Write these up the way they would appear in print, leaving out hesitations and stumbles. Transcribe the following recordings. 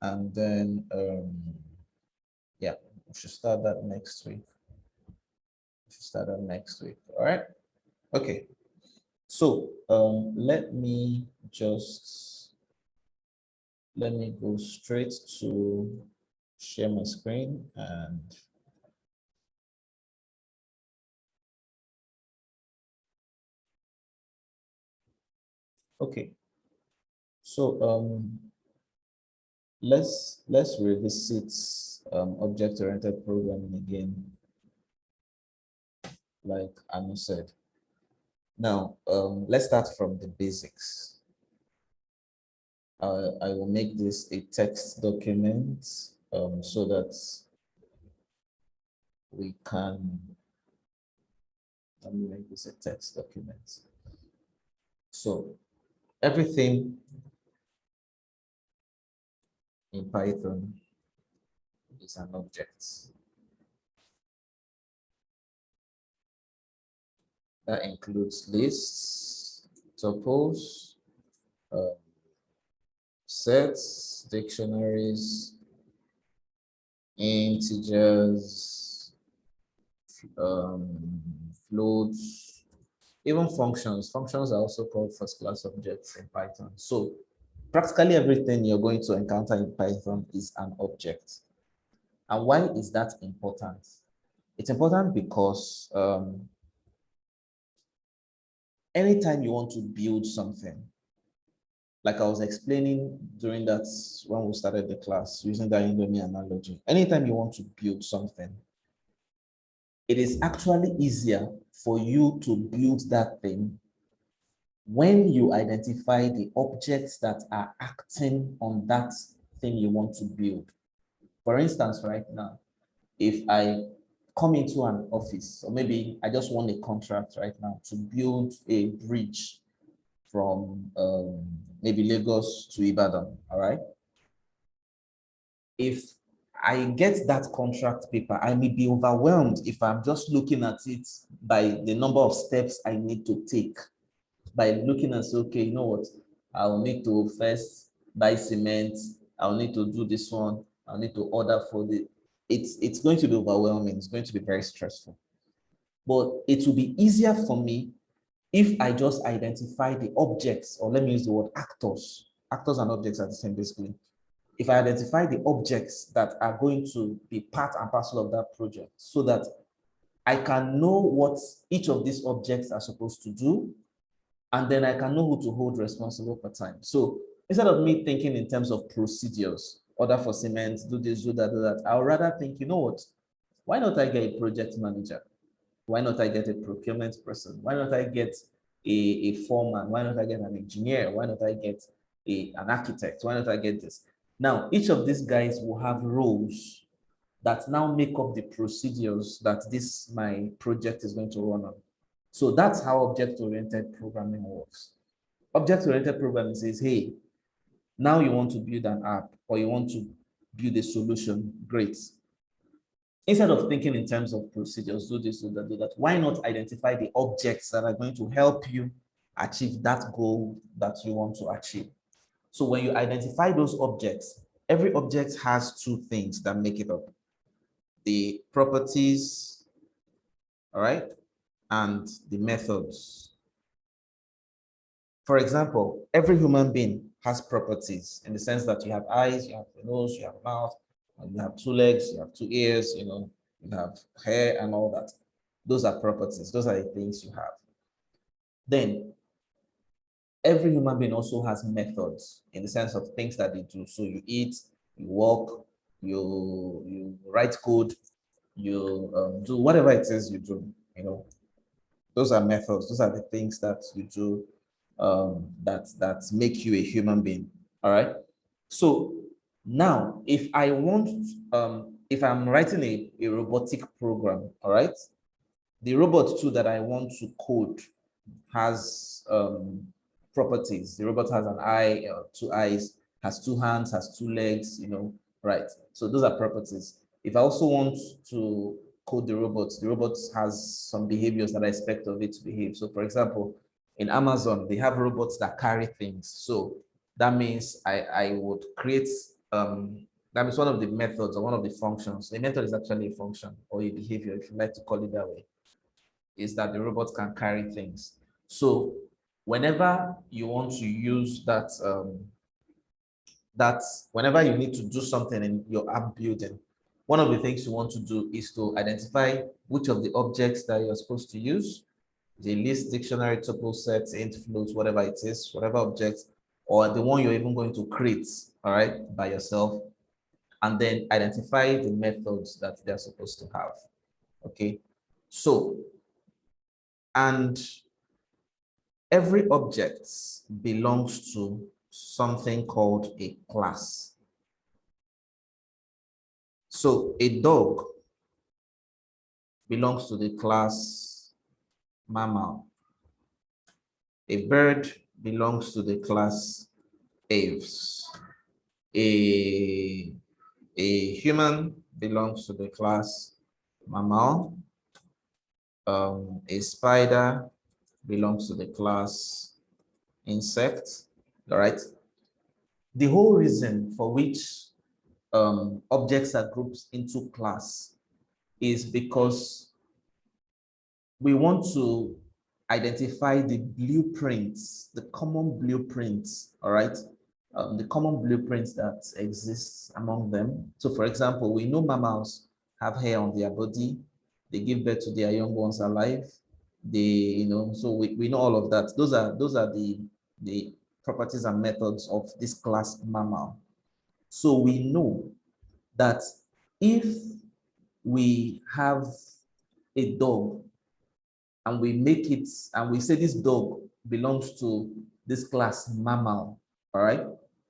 And then, yeah, we should start that next week. All right. Okay. So let me go straight to share my screen and okay. So let's revisit object-oriented programming again, like Anu said. Now let's start from the basics. I will make this a text document so that we can, let me make this a text document. So everything in Python is an object. That includes lists, tuples, sets, dictionaries, integers, floats, even functions. Functions are also called first-class objects in Python. So practically everything you're going to encounter in Python is an object. And why is that important? It's important because anytime you want to build something, like I was explaining during that, when we started the class, using that Indomie analogy, anytime you want to build something, it is actually easier for you to build that thing when you identify the objects that are acting on that thing you want to build. For instance, right now, if I come into an office, or maybe I just want a contract right now to build a bridge from maybe Lagos to Ibadan, all right? If I get that contract paper, I may be overwhelmed if I'm just looking at it by the number of steps I need to take. By looking and say, okay, you know what? I'll need to first buy cement. I'll need to do this one. I'll need to order for the. It's going to be overwhelming. It's going to be very stressful. But it will be easier for me if I just identify the objects, or let me use the word actors. Actors and objects are the same basically. If I identify the objects that are going to be part and parcel of that project, so that I can know what each of these objects are supposed to do, and then I can know who to hold responsible for time. So instead of me thinking in terms of procedures, order for cement, do this, do that, do that, I would rather think, you know what, why not I get a project manager? Why not I get a procurement person? Why not I get a foreman? Why not I get an engineer? Why not I get an architect? Why not I get this? Now, each of these guys will have roles that now make up the procedures that my project is going to run on. So that's how object-oriented programming works. Object-oriented programming says, hey, now you want to build an app or you want to build a solution, great. Instead of thinking in terms of procedures, do this, do that, do that, why not identify the objects that are going to help you achieve that goal that you want to achieve? So when you identify those objects, every object has two things that make it up. The properties, all right, and the methods. For example, every human being has properties in the sense that you have eyes, you have a nose, you have a mouth, you have two legs, you have two ears, you have hair and all that. Those are properties. Those are the things you have. Then every human being also has methods in the sense of things that they do. So you eat, you walk, you write code, you do whatever it is you do. Those are methods. Those are the things that you do that make you a human being. All right. So now, if I'm writing a robotic program, all right, the robot tool that I want to code has properties. The robot has an eye, two eyes, has two hands, has two legs, right? So those are properties. If I also want to code the robot has some behaviors that I expect of it to behave. So for example, in Amazon, they have robots that carry things. So that means I would create that is one of the methods or one of the functions. The method is actually a function or a behavior, if you like to call it that way, is that the robot can carry things. So whenever you want to use that, whenever you need to do something in your app building, one of the things you want to do is to identify which of the objects that you're supposed to use, the list, dictionary, tuple, set, int, float, whatever it is, whatever object, or the one you're even going to create, all right, by yourself, and then identify the methods that they're supposed to have, okay? So, and every object belongs to something called a class. So a dog belongs to the class mammal. A bird belongs to the class aves. A human belongs to the class mammal. A spider belongs to the class insect. All right. The whole reason for which objects are grouped into class is because we want to identify the blueprints, the common blueprints, all right? The common blueprints that exist among them. So for example, we know mammals have hair on their body. They give birth to their young ones alive. They, so we know all of that. Those are the properties and methods of this class mammal. So we know that if we have a dog and we make it, and we say this dog belongs to this class mammal, all right?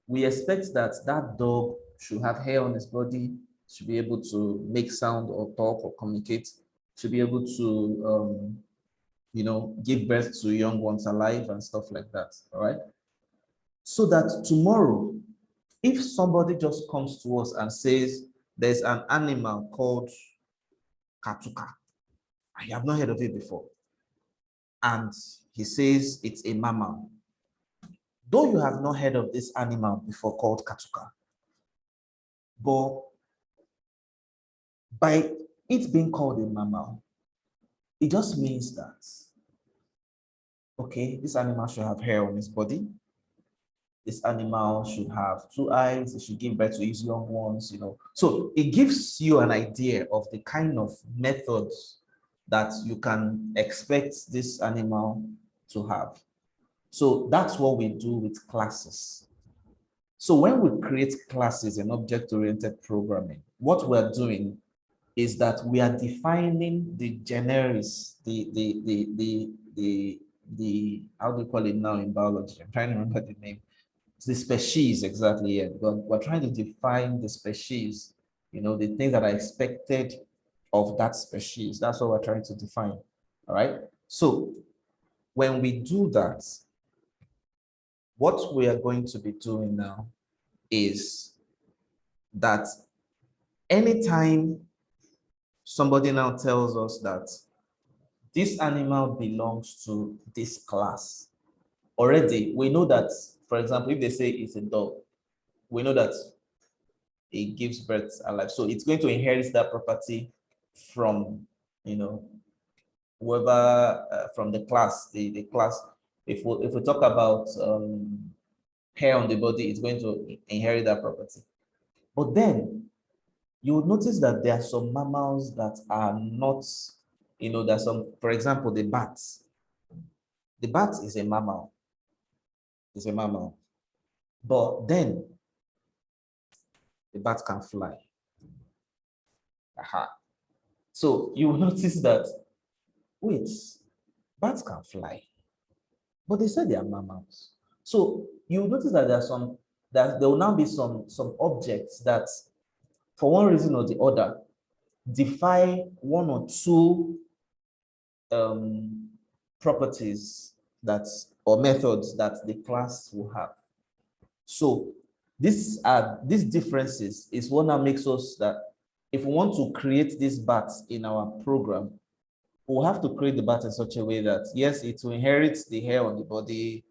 We expect that that dog should have hair on his body, should be able to make sound or talk or communicate, should be able to, give birth to young ones alive and stuff like that, all right? So that tomorrow, if somebody just comes to us and says, there's an animal called katuka, I have not heard of it before, and he says it's a mammal. Though you have not heard of this animal before called katuka, but by it being called a mammal, it just means that, okay, this animal should have hair on its body. This animal should have two eyes. It should give birth to its young ones, So it gives you an idea of the kind of methods that you can expect this animal to have. So that's what we do with classes. So when we create classes in object-oriented programming, what we're doing is that we are defining the generis, how do you call it now in biology? I'm trying to remember the name. It's the species, exactly. Yeah. We're trying to define the species, the things that are expected of that species. That's what we're trying to define. All right. So when we do that, what we are going to be doing now is that anytime somebody now tells us that this animal belongs to this class, already we know that, for example, if they say it's a dog, we know that it gives birth alive. So it's going to inherit that property from, whoever, from the class, the class. If we talk about hair on the body, it's going to inherit that property. But then you will notice that there are some mammals that are not, there's some, for example, the bats. The bat is a mammal. It's a mammal. But then the bat can fly. Aha. So you will notice that, wait, bats can fly. But they said they are mammals. So you notice that there will now be some objects that, for one reason or the other, defy one or two properties or methods that the class will have. So these differences is what now makes us that if we want to create these bats in our program, we'll have to create the bat in such a way that, yes, it will inherit the hair on the body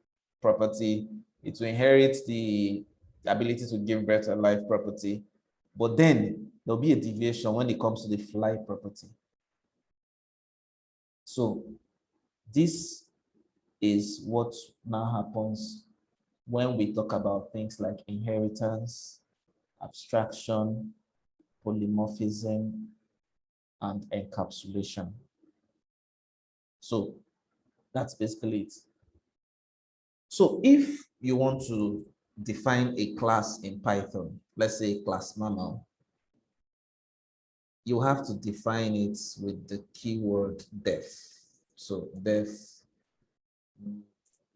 property, it will inherit the the ability to give birth to a life property. But then there'll be a deviation when it comes to the fly property. So this is what now happens when we talk about things like inheritance, abstraction, polymorphism, and encapsulation. So that's basically it. So if you want to define a class in Python, let's say class mammal, you have to define it with the keyword def. So def,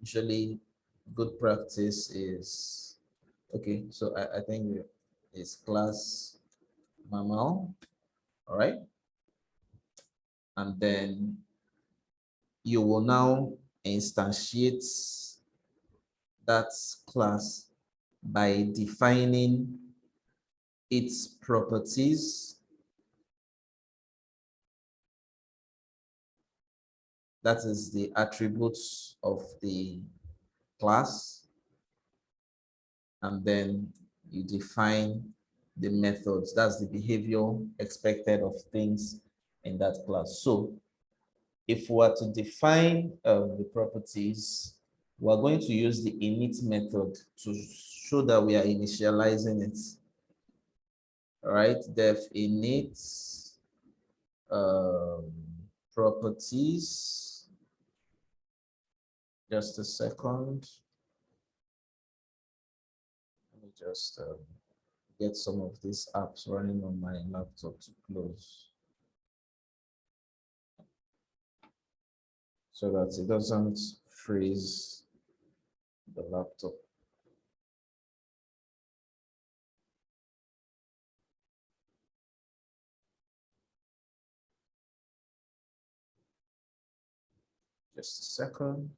usually good practice is, okay, so I think it's class mammal, all right? And then you will now instantiate that class by defining its properties. That is the attributes of the class. And then you define the methods. That's the behavior expected of things in that class. So if we were to define the properties, we're going to use the init method to show that we are initializing it. All right, def init properties. Just a second. Let me just get some of these apps running on my laptop to close, so that it doesn't freeze the laptop. Just a second.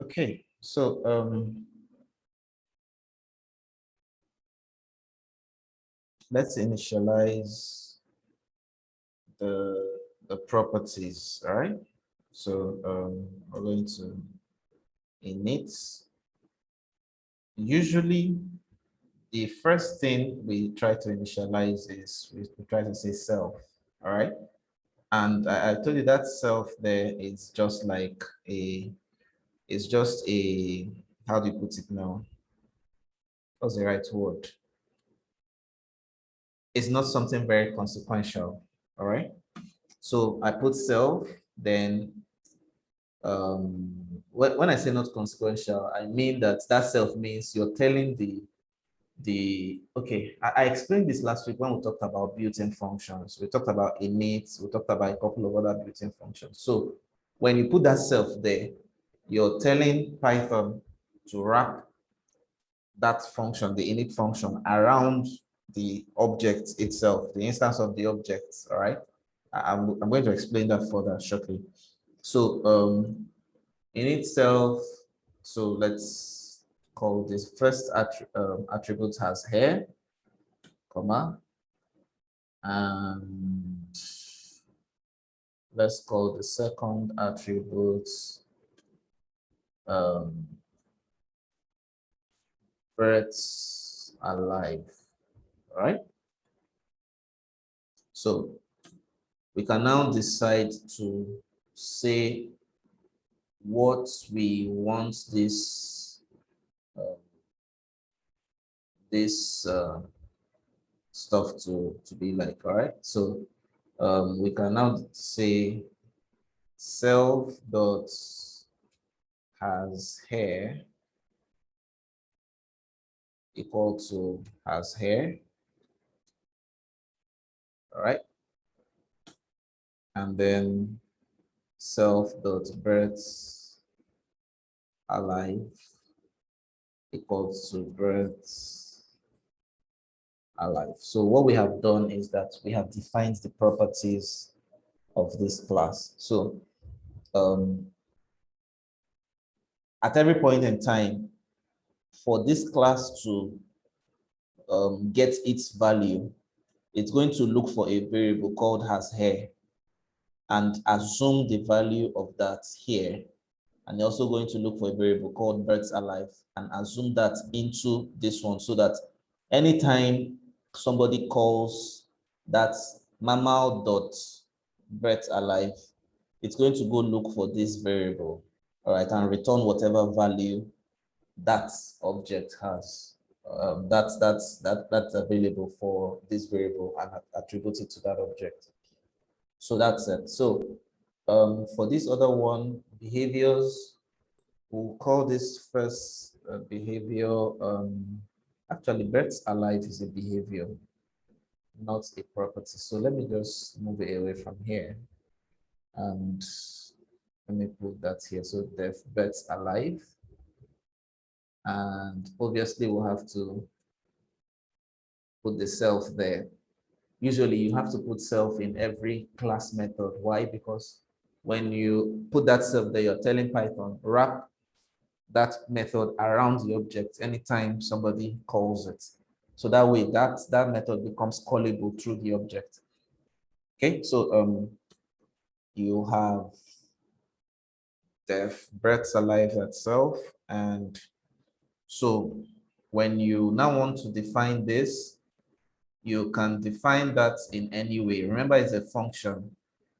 Okay, so let's initialize the properties, all right? So we're going to init. Usually, the first thing we try to initialize is we try to say self, all right? And I told you that self there is just like it's just a, how do you put it now? What's the right word? It's not something very consequential, all right? So I put self, then when I say not consequential, I mean that that self means you're telling okay, I explained this last week when we talked about built-in functions. We talked about init, we talked about a couple of other built-in functions. So when you put that self there, you're telling Python to wrap that function, the init function, around the object itself, the instance of the object, all right? I'm going to explain that further shortly. So in itself, so let's call this first attribute has hair, comma, and let's call the second attribute um, birds alive, all right? So we can now decide to say what we want this stuff to be like, all right? So we can now say self dot has hair equal to has hair, all right? And then self dot birds alive equals to birds alive. So what we have done is that we have defined the properties of this class. So at every point in time, for this class to get its value, it's going to look for a variable called has hair and assume the value of that here. And you're also going to look for a variable called birds alive and assume that into this one so that anytime somebody calls that mammal dot birds alive, it's going to go look for this variable, all right, and return whatever value that object has. That's available for this variable and attribute it to that object. So that's it. So for this other one, behaviors, we'll call this first behavior. Actually, birds alive is a behavior, not a property. So let me just move it away from here. And let me put that here. So the birds alive. And obviously we'll have to put the self there. Usually you have to put self in every class method. Why? Because when you put that self there, you're telling Python, wrap that method around the object anytime somebody calls it. So that way that method becomes callable through the object. Okay, so you have def birds alive itself. And so when you now want to define this, you can define that in any way. Remember, it's a function.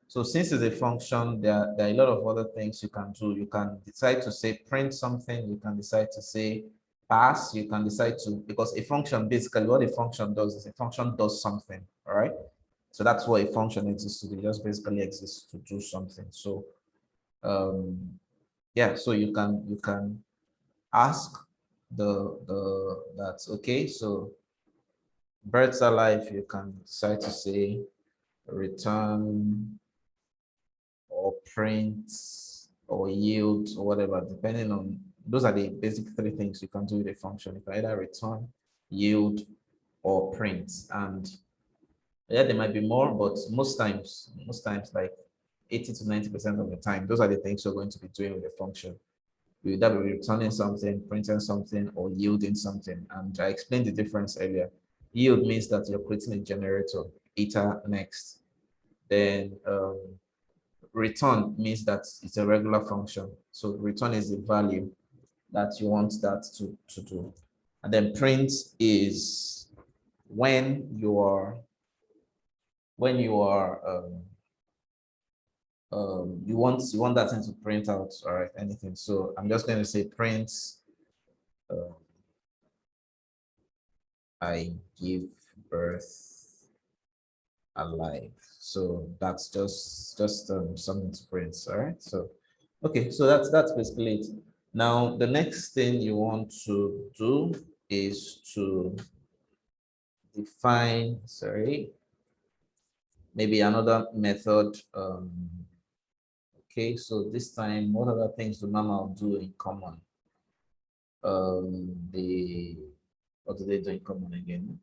So since it's a function, there are a lot of other things you can do. You can decide to say print something. You can decide to say pass. You can decide to, because a function, basically what a function does is a function does something, all right? So that's what a function exists to do. It just basically exists to do something. So yeah, so you can ask that's okay. So birds alive, you can decide to say return or print or yield or whatever, depending on, those are the basic three things you can do with a function. You can either return, yield, or print. And yeah, there might be more, but most times like 80 to 90% of the time, those are the things you're going to be doing with a function. You either be returning something, printing something, or yielding something. And I explained the difference earlier. Yield means that you're creating a generator, iter next. Then return means that it's a regular function. So return is the value that you want that to do. And then print is when you are you want that thing to print out, all right, anything. So I'm just going to say print I give birth alive. So that's just something to print, all right? So okay, so that's basically it. Now the next thing you want to do is to define, sorry, maybe another method. Okay, so this time, what other things do mammal do in common? What do they do in common again?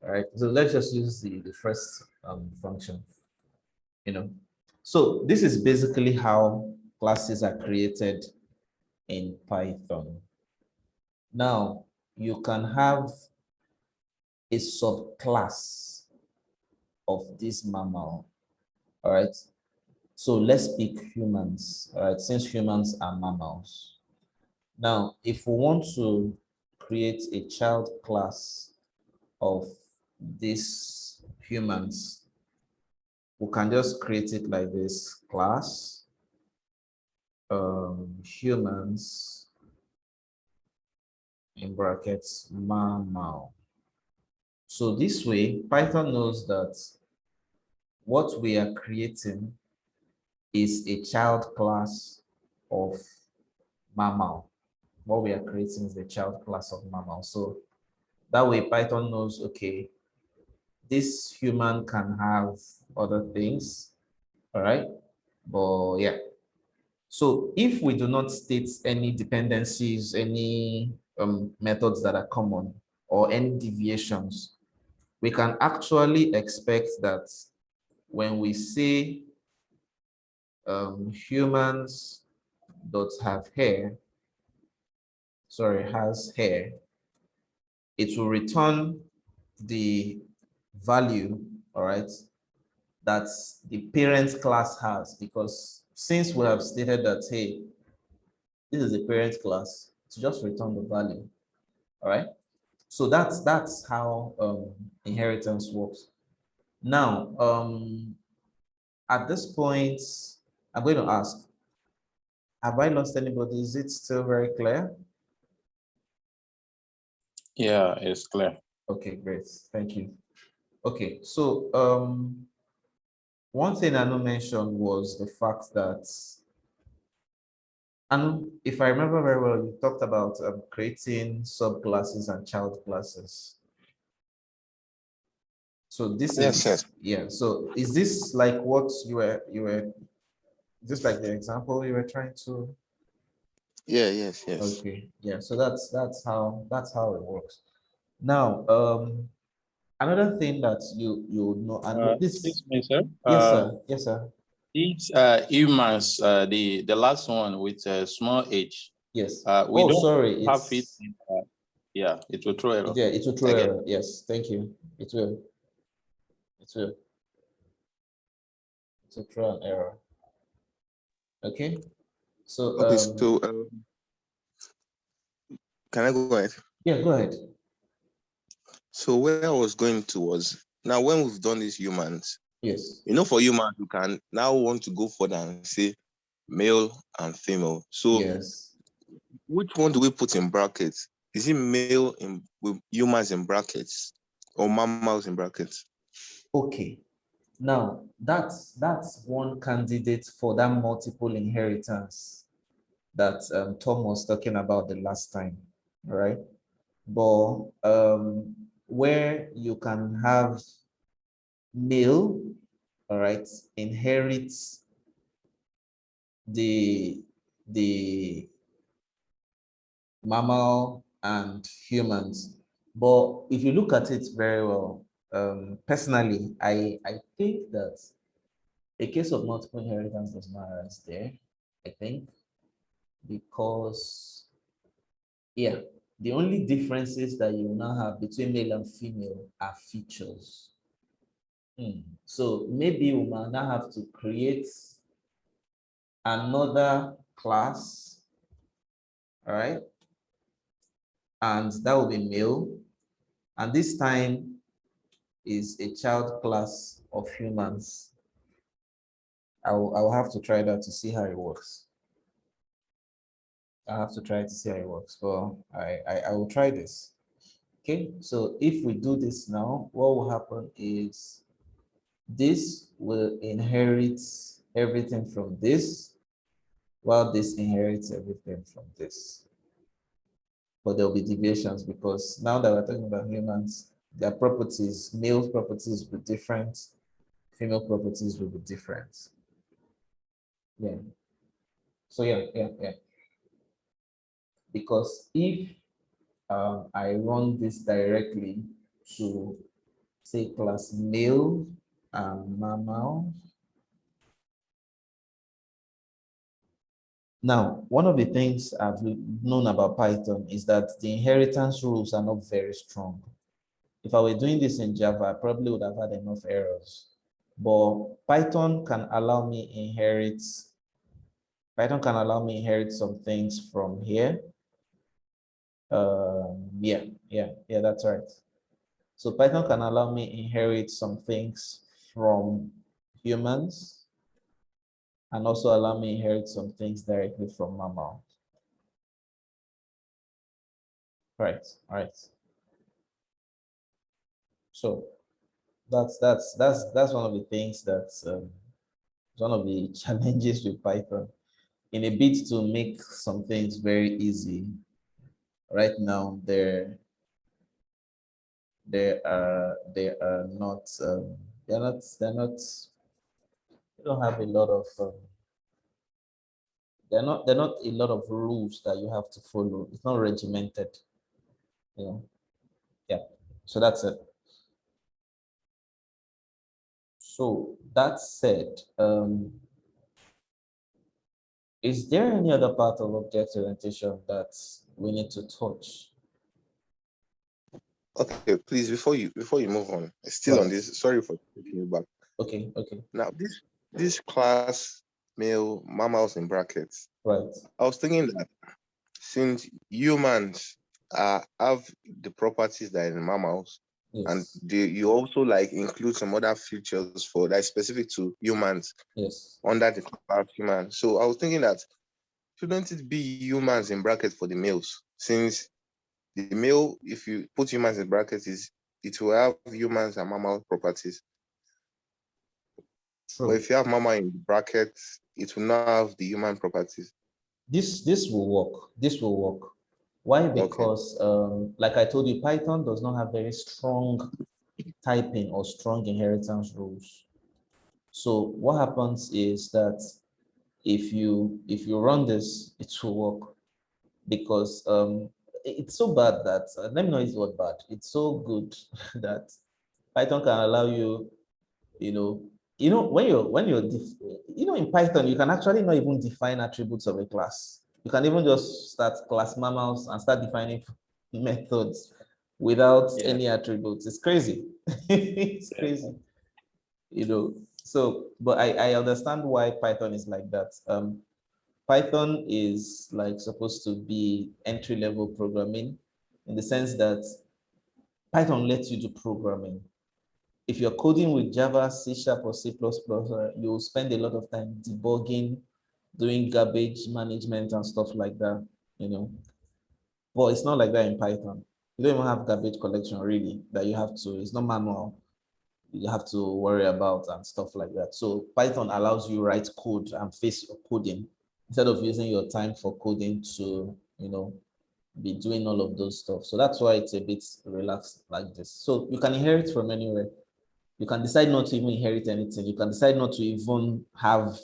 All right, so let's just use the first function, you know. So this is basically how classes are created in Python. Now, you can have a subclass of this mammal, all right? So let's pick humans, all right, since humans are mammals. Now, if we want to create a child class of these humans, we can just create it like this: class humans in brackets mammal. So this way, Python knows that what we are creating is a child class of mammal. What we are creating is the child class of mammal. So that way Python knows, okay, this human can have other things, all right? But yeah, So if we do not state any dependencies, any methods that are common or any deviations, we can actually expect that when we say humans does have hair, sorry, has hair, it will return the value, all right, that the parent class has, because since we have stated that, hey, this is a parent class, to just return the value, all right? So that's how inheritance works. Now, at this point, I'm going to ask, have I lost anybody? Is it still very clear? Yeah, it's clear. Okay, great. Thank you. Okay, so one thing I know mentioned was the fact that, and if I remember very well, you talked about creating subclasses and child classes. So this Yes, is, yes. yeah. So is this like what you were just like the example you were trying to? Yeah, yes, yes. Okay, yeah. So that's how it works. Now, another thing that you know, and this, Excuse me, sir. yes, sir, yes, sir, These humans, the last one with a small h, yes. we Oh, don't sorry, have it. it's, Yeah, it will throw error. yeah, it will throw Again. error. Yes, thank you. It will, it will, it will throw an error. Okay, so Okay, so can I go ahead? yeah, go ahead. So where I was going to was, now when we've done these humans, Yes, for humans, you can now want to go further and say male and female. So yes. which one do we put in brackets? Is it male in with humans in brackets or mammals in brackets? Okay. Now, that's one candidate for that multiple inheritance that Tom was talking about the last time, all right? But where you can have male, all right, inherits the the mammal and humans. But if you look at it very well, personally, I think that a case of multiple inheritance does not arise there, I think, because, yeah, the only differences that you now have between male and female are features. So maybe we might now have to create another class, all right? And that will be male. And this time is a child class of humans. I will have to try that to see how it works. I have to try to see how it works. Well, I will try this. Okay, so if we do this now, what will happen is this will inherit everything from this, while this inherits everything from this. But there'll be deviations because now that we're talking about humans, their properties, male properties will be different, female properties will be different. Yeah. So yeah. Because if I run this directly to say class male and mammal. Now, one of the things I've known about Python is that the inheritance rules are not very strong. If I were doing this in Java, I probably would have had enough errors. But Python can allow me inherit some things from here. Yeah, that's right. So Python can allow me inherit some things from humans and also allow me inherit some things directly from mammal. Right, all right. So that's one of the things that's one of the challenges with Python. In a bid to make some things very easy, right now they are not they're not, they don't have a lot of They're not a lot of rules that you have to follow. It's not regimented. You know. Yeah. So that's it. So that said, is there any other part of object orientation that we need to touch? Okay, please, before you move on, still on Right. this, sorry for taking you back. Okay, okay. Now, this class male mammals in brackets, Right. I was thinking that since humans have the properties that are in mammals, and Yes. you also like include some other features for that is specific to humans Yes. under the class human. So I was thinking that shouldn't it be humans in brackets for the males? Since the male, if you put humans in brackets, it will have humans and mammal properties. But True. if you have mammal in brackets, it will not have the human properties. This will work. This will work. Why? Okay. Because like I told you, Python does not have very strong typing or strong inheritance rules. So what happens is that if you run this, it will work, because it's so bad that let me know it's what bad. It's so good that Python can allow you, you know, in Python you can actually not even define attributes of a class. You can even just start class mammals and start defining methods without any attributes. It's crazy. It's crazy, So, but I understand why Python is like that. Python is like supposed to be entry-level programming, in the sense that Python lets you do programming. If you're coding with Java, C# or C++, you'll spend a lot of time debugging, doing garbage management and stuff like that. But it's not like that in Python. You don't even have garbage collection really that you have to, it's not manual. You have to worry about and stuff like that. So Python allows you write code and face your coding instead of using your time for coding to, be doing all of those stuff. So that's why it's a bit relaxed like this. So you can inherit from anywhere. You can decide not to even inherit anything. You can decide not to even have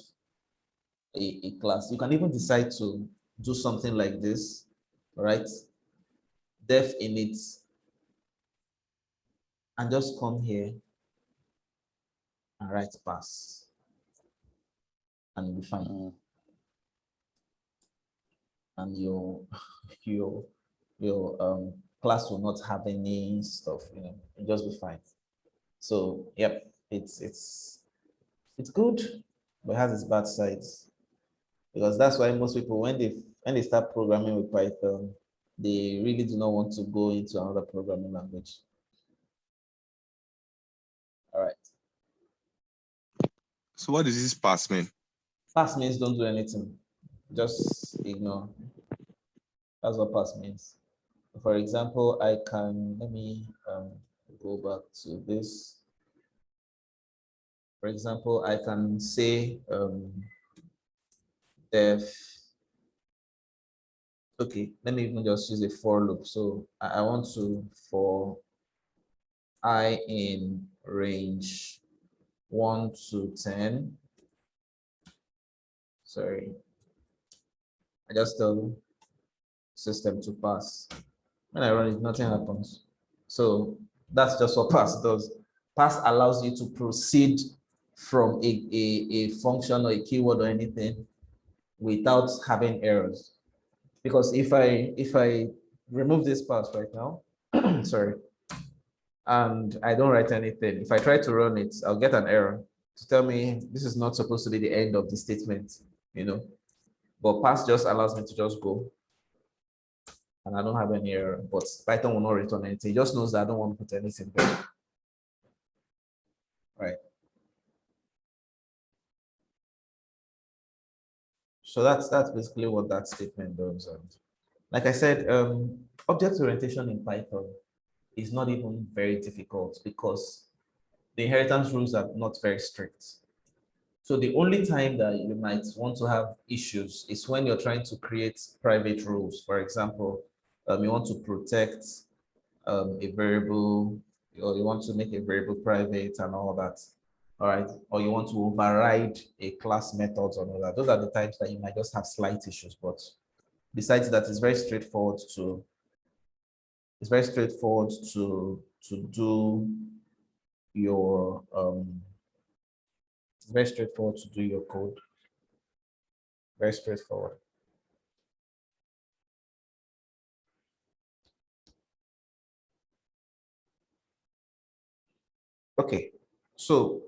a class. You can even decide to do something like this, right? Def init, and just come here and write pass, and you'll be fine. And your class will not have any stuff, it'll just be fine. So yep, it's good, but it has its bad sides, because that's why most people, when they start programming with Python, they really do not want to go into another programming language. All right. So what does this pass mean? Pass means don't do anything. Just ignore. That's what pass means. For example, let me go back to this. For example, I can say def. Okay, let me even just use a for loop. So I want to for I in range 1 to 10. Sorry, I just tell system to pass. When I run it, nothing happens. So that's just what pass does. Pass allows you to proceed from a function or a keyword or anything without having errors. Because if I remove this pass right now, sorry, and I don't write anything, if I try to run it, I'll get an error to tell me this is not supposed to be the end of the statement. But pass just allows me to just go, and I don't have any error. But Python will not return anything. It just knows that I don't want to put anything there. Right. So that's basically what that statement does. And like I said, object orientation in Python is not even very difficult, because the inheritance rules are not very strict. So the only time that you might want to have issues is when you're trying to create private rules. For example, you want to protect a variable, or you want to make a variable private and all that. all right, or you want to override a class methods or all that. Those are the times that you might just have slight issues. But besides that, it's very straightforward to do your it's very straightforward to do your code. Very straightforward. Okay, so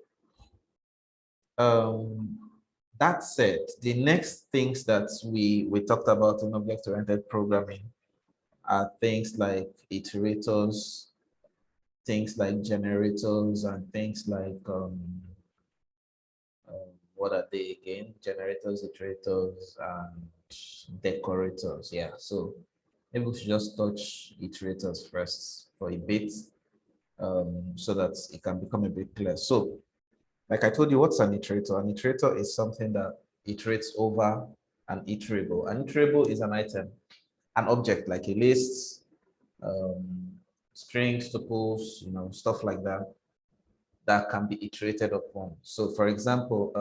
that said, the next things that we talked about in object-oriented programming are things like iterators, things like generators, and things like what are they again? Generators, iterators, and decorators. Yeah. So maybe we should just touch iterators first for a bit, so that it can become a bit clear. So, like I told you, what's an iterator? An iterator is something that iterates over an iterable. An iterable is an item, an object like a list, strings, tuples, stuff like that, that can be iterated upon. So for example,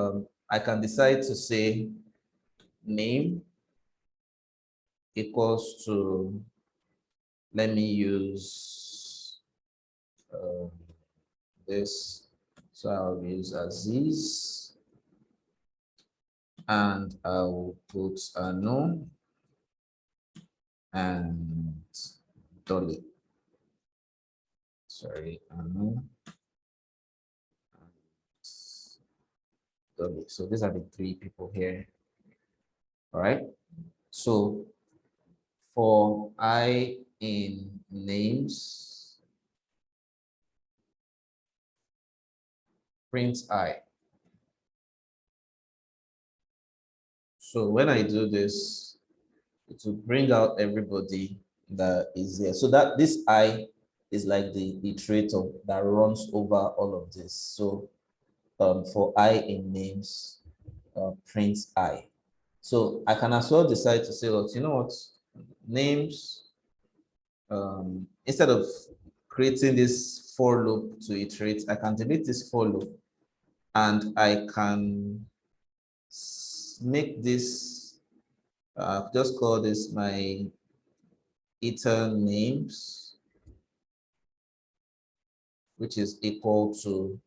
I can decide to say name equals to, let me use this. So I'll use Aziz and I'll put Anu and Dolly. Sorry, Anu and Dolly. So these are the three people here. All right. So for I in names, print I. So when I do this, it will bring out everybody that is there. So that this I is like the iterator that runs over all of this. So for I in names, print I. So I can as well decide to say, well, you know what, names, instead of creating this for loop to iterate, I can delete this for loop and I can make this, just call this my iter names, which is equal to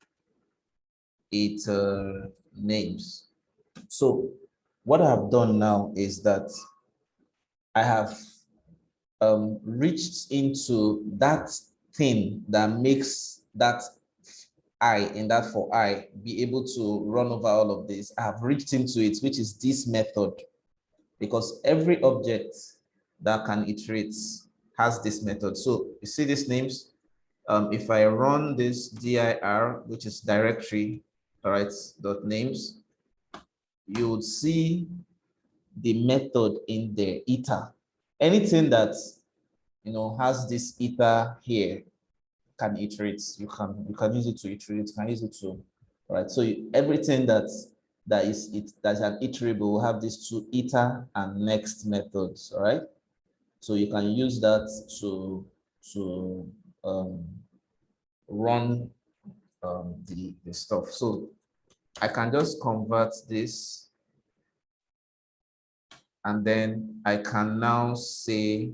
iter names. So what I have done now is that I have reached into that thing that makes that I in that for I be able to run over all of this. I have reached into it, which is this method, because every object that can iterate has this method. So you see these names. If I run this dir, which is directory, all right, dot names, you would see the method in there, iter. Anything that has this iter here can iterate. You can use it to iterate. You can use it to, all right. So everything that's an iterable will have these two iter and next methods. All right. So you can use that to run the stuff. So I can just convert this, and then I can now say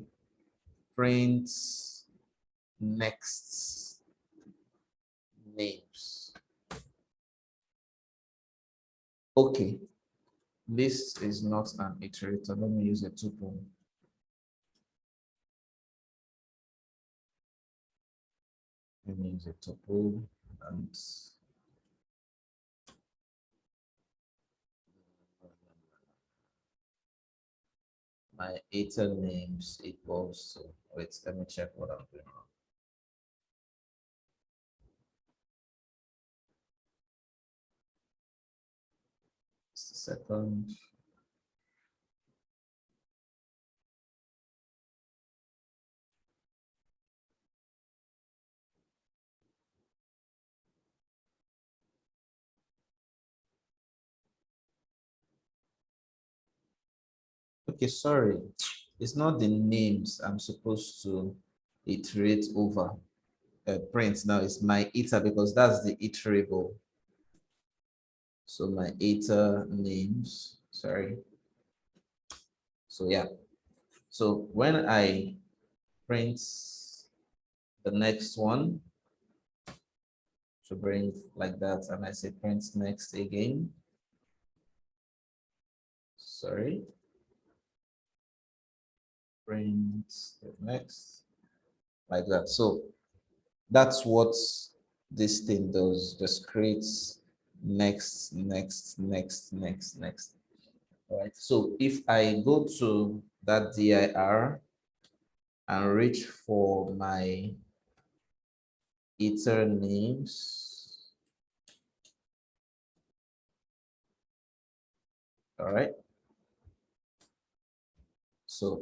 print next names. Okay, this is not an iterator. Let me use a tuple. Let me use a tuple and my iter names equals to, wait, let me check what I'm doing wrong. Just a second. Okay, sorry. It's not the names I'm supposed to iterate over. Print now is my iter, because that's the iterable. So my iter names, sorry. So yeah, so when I print the next one, to bring like that, and I say print next again. Sorry. Print the next, like that. So that's what this thing does, just creates next, next, next, next, next. All right. So if I go to that dir and reach for my iter names, all right. So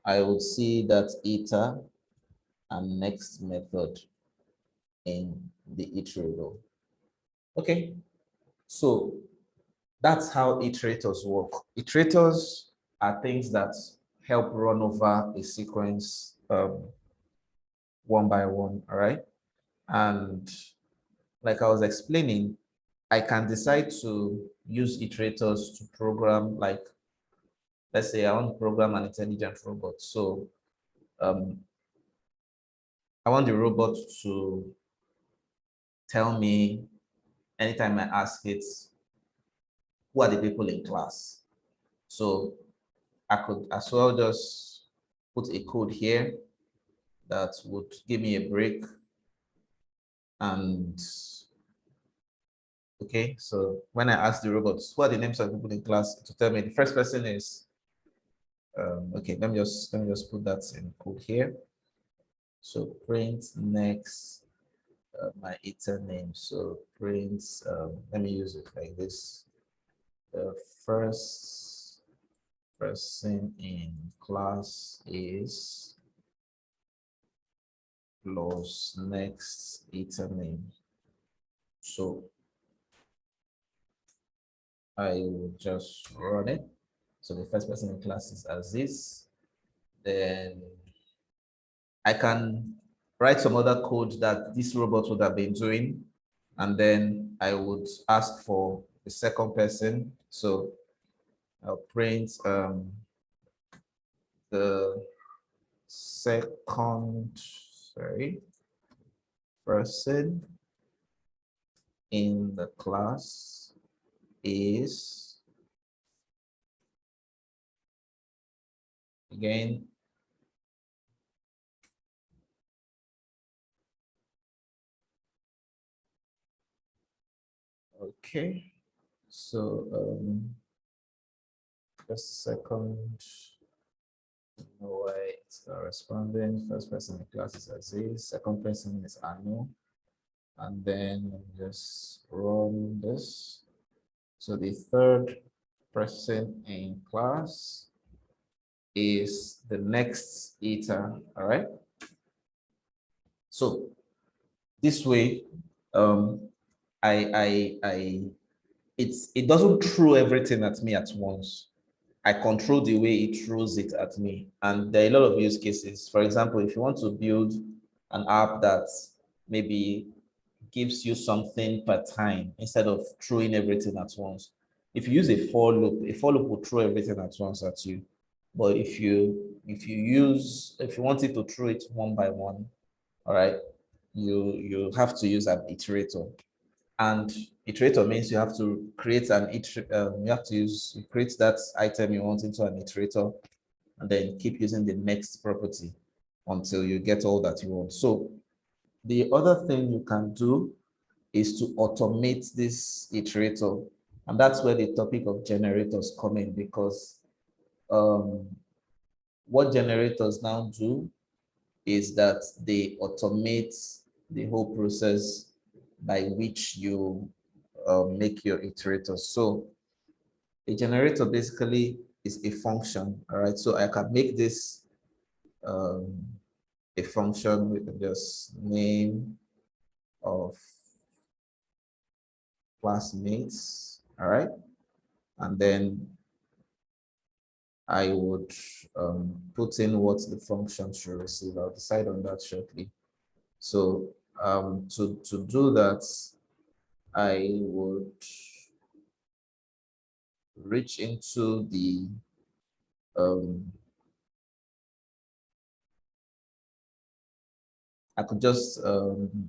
I would see that iter and next method in the iterator. Okay, so that's how iterators work. Iterators are things that help run over a sequence one by one, all right? And like I was explaining, I can decide to use iterators to program, like, let's say I want to program an intelligent robot. So I want the robot to tell me anytime I ask it, who are the people in class? So I could as well just put a code here that would give me a break. And okay, so when I ask the robots, what are the names of people in class, to tell me the first person is, okay, let me just put that in code here. So print next my iter name. So print, let me use it like this. The first person in class is plus next iter name. So I will just run it. So the first person in class is Aziz. Then I can write some other code that this robot would have been doing. And then I would ask for the second person. So I'll print the second, sorry, person in the class is, again, okay. So just a second. No way, it's not responding. First person in the class is Aziz. Second person is Anu. And then just run this. So the third person in class is the next iter. All right. So this way, it doesn't throw everything at me at once. I control the way it throws it at me. And there are a lot of use cases. For example, if you want to build an app that maybe gives you something per time instead of throwing everything at once. If you use a for loop will throw everything at once at you. But if you want it to throw it one by one, all right, you have to use an iterator. And iterator means you have to create you have to create that item you want into an iterator, and then keep using the next property until you get all that you want. So the other thing you can do is to automate this iterator. And that's where the topic of generators come in, because what generators now do is that they automate the whole process by which you make your iterators. So a generator basically is a function, all right? So I can make this a function with just name of classmates, all right? And then I would put in what the function should receive. I'll decide on that shortly. So to do that, I would reach into the I could just I'm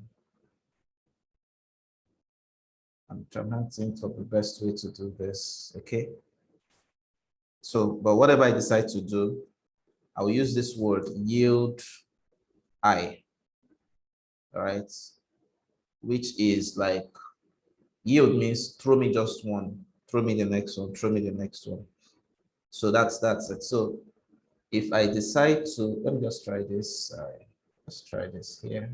trying to think of the best way to do this. Okay. So, but whatever I decide to do, I will use this word yield I. All right. Which is like yield means throw me just one, throw me the next one, throw me the next one. So that's it. So if I decide to, let me just try this. Let's try this here.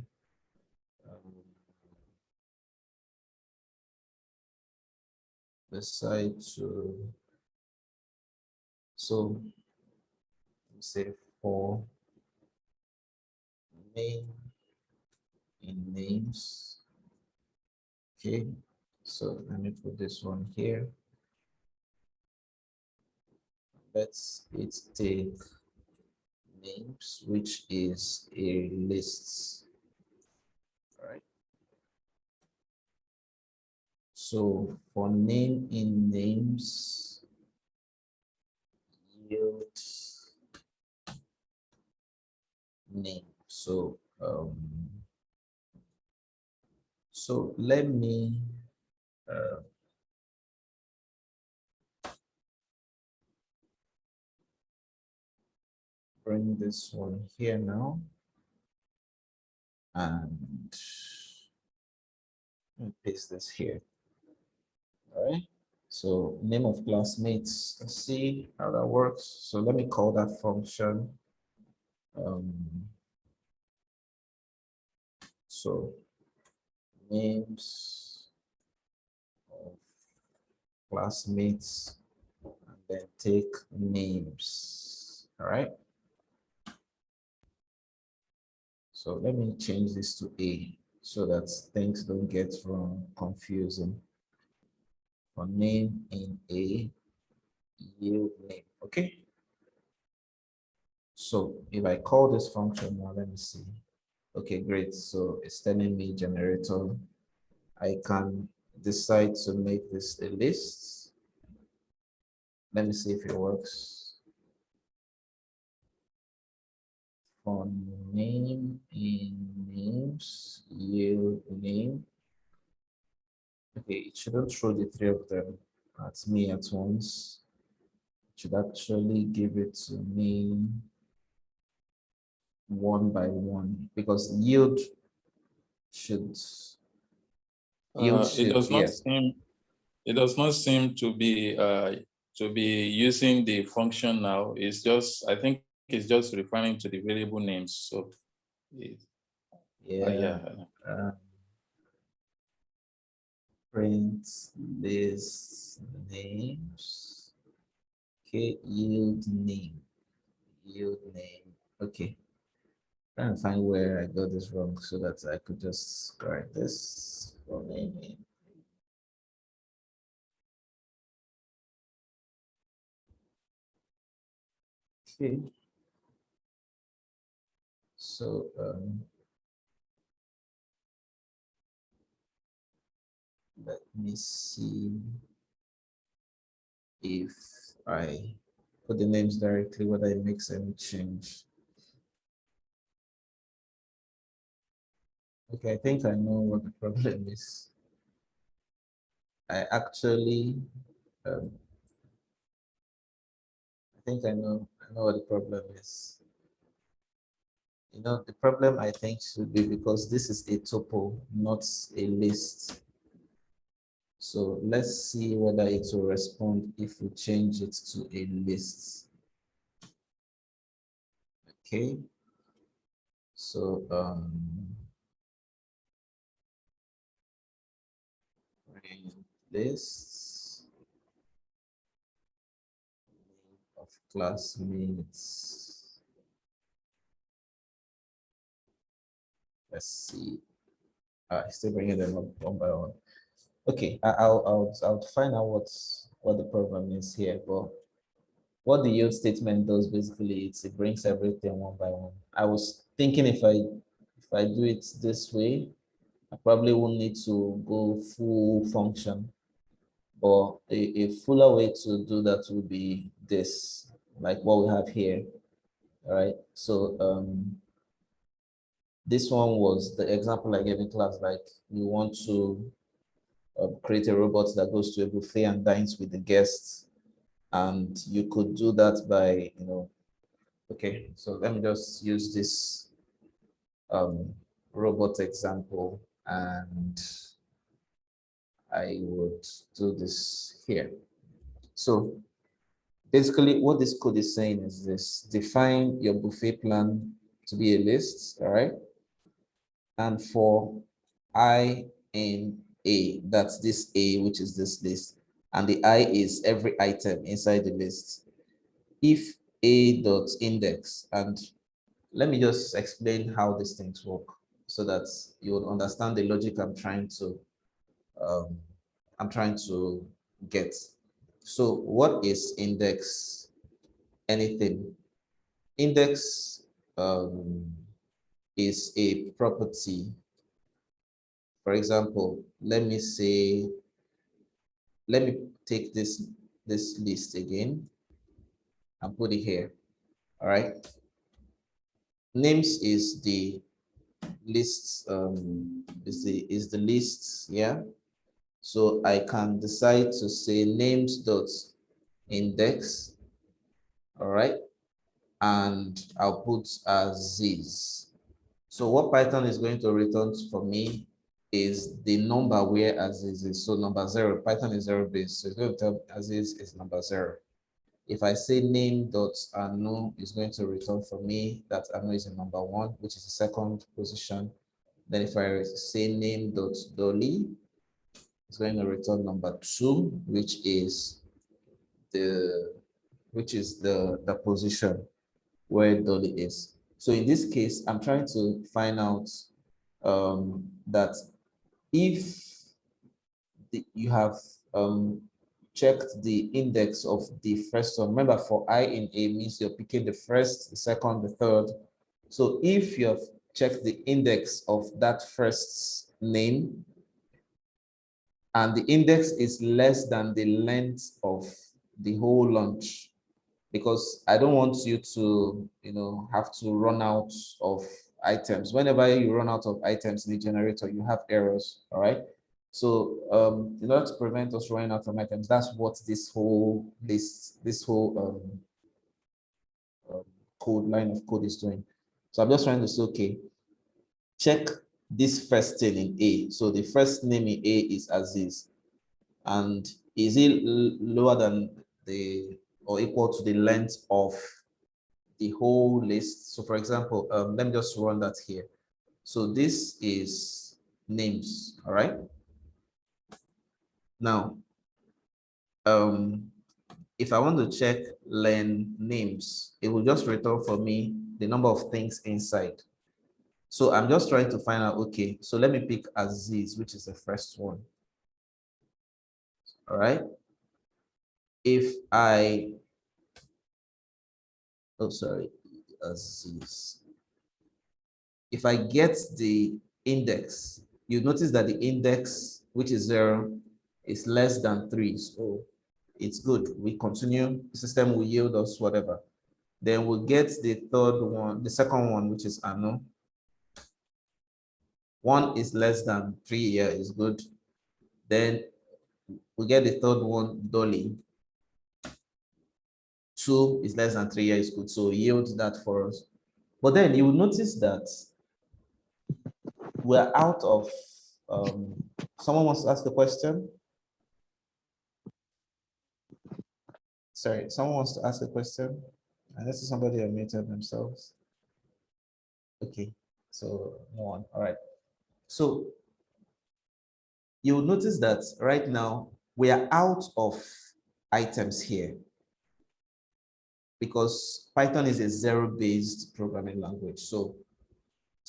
Decide to, so say for name in names. Okay, so let me put this one here. Let's take names, which is a list. All right. So for name in names, yield name. So so let me bring this one here now, and paste this here. All right. So name of classmates. Let's see how that works. So let me call that function. So names of classmates, and then take names. All right. So let me change this to A so that things don't get wrong, confusing. For name in A, yield name. Okay. So if I call this function now, let me see. Okay, great. So it's telling me generator. I can decide to make this a list. Let me see if it works. For name in names, yield name. Okay, it shouldn't throw the three of them at me at once. It should actually give it to me one by one, because yield should It does not yeah. seem to be using the function now. It's just, I think it's just referring to the variable names. So Yeah. Print list names. Okay, yield name. Okay. Trying to find where I got this wrong so that I could just correct this for name. Okay. So let me see if I put the names directly, whether it makes any change. Okay, I think I know what the problem is. I actually, I think I know what the problem is. You know, the problem I think should be because this is a tuple, not a list. So let's see whether it will respond if we change it to a list. Okay. So lists of classmates. Let's see. Still bringing them up one by one. Okay, I'll find out what the problem is here. But what the yield statement does basically is it brings everything one by one. I was thinking if I do it this way, I probably won't need to go full function. or a fuller way to do that would be this, like what we have here. All right. So this one was the example I gave in class, like you want to create a robot that goes to a buffet and dines with the guests. And you could do that by, okay, so let me just use this robot example, and I would do this here. So basically what this code is saying is this: define your buffet plan to be a list, all right? And for I in A, that's this A, which is this list, and the I is every item inside the list. If A dot index, and let me just explain how these things work so that you will understand the logic um, I'm trying to get. So what is index? Anything. Index is a property. For example, let me take this list again and put it here. All right. Names is the list, is the list, yeah. So I can decide to say names dot index, all right, and I'll put as this. So what Python is going to return for me is the number where Aziz is. So number 0, Python is 0 base. So it's going to tell Aziz is number 0. If I say name dot anu, is going to return for me that anu is in number 1, which is the second position. Then if I say name dot dolly, it's going to return number 2, which is the position where dolly is. So in this case, I'm trying to find out that if you have checked the index of the first one. Remember, for I in A means you're picking the first, the second, the third. So if you have checked the index of that first name, and the index is less than the length of the whole launch, because I don't want you to, have to run out of items. Whenever you run out of items in the generator, you have errors, all right? So in order to prevent us running out of items, that's what this whole line of code is doing. So I'm just trying to say, okay, check this first thing in A. So the first name in A is Aziz. And is it lower than or equal to the length of the whole list? So for example, let me just run that here. So this is names, all right? Now, if I want to check len names, it will just return for me the number of things inside. So I'm just trying to find out, okay, so let me pick Aziz, which is the first one. All right. If I, Aziz. If I get the index, you notice that the index, which is 0, is less than 3. So it's good. We continue, the system will yield us whatever. Then we'll get the third one, the second one, which is anu. 1 is less than 3, yeah, is good. Then we get the third one, dolly. 2 is less than 3, yeah, is good. So yield that for us. But then you will notice that we're out of, someone wants to ask a question? Sorry, someone wants to ask a question? Unless somebody unmuted themselves. Okay, so no one, all right. So you'll notice that right now we are out of items here because Python is a zero-based programming language. So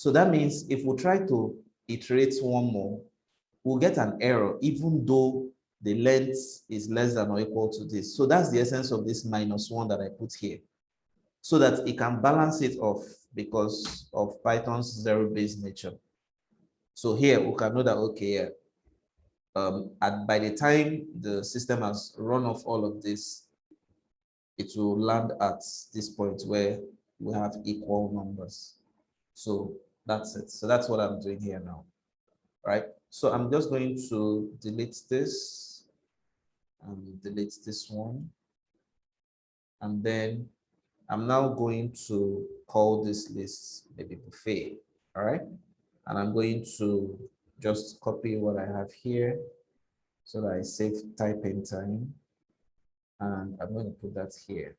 that means if we try to iterate one more, we'll get an error, even though the length is less than or equal to this. So that's the essence of this -1 that I put here, so that it can balance it off because of Python's zero-based nature. So here we can know that, okay, by the time the system has run off all of this, it will land at this point where we have equal numbers. So that's it. So that's what I'm doing here now, right? So I'm just going to delete this and delete this one. And then I'm now going to call this list maybe buffet, all right? And I'm going to just copy what I have here so that I save typing time. And I'm going to put that here.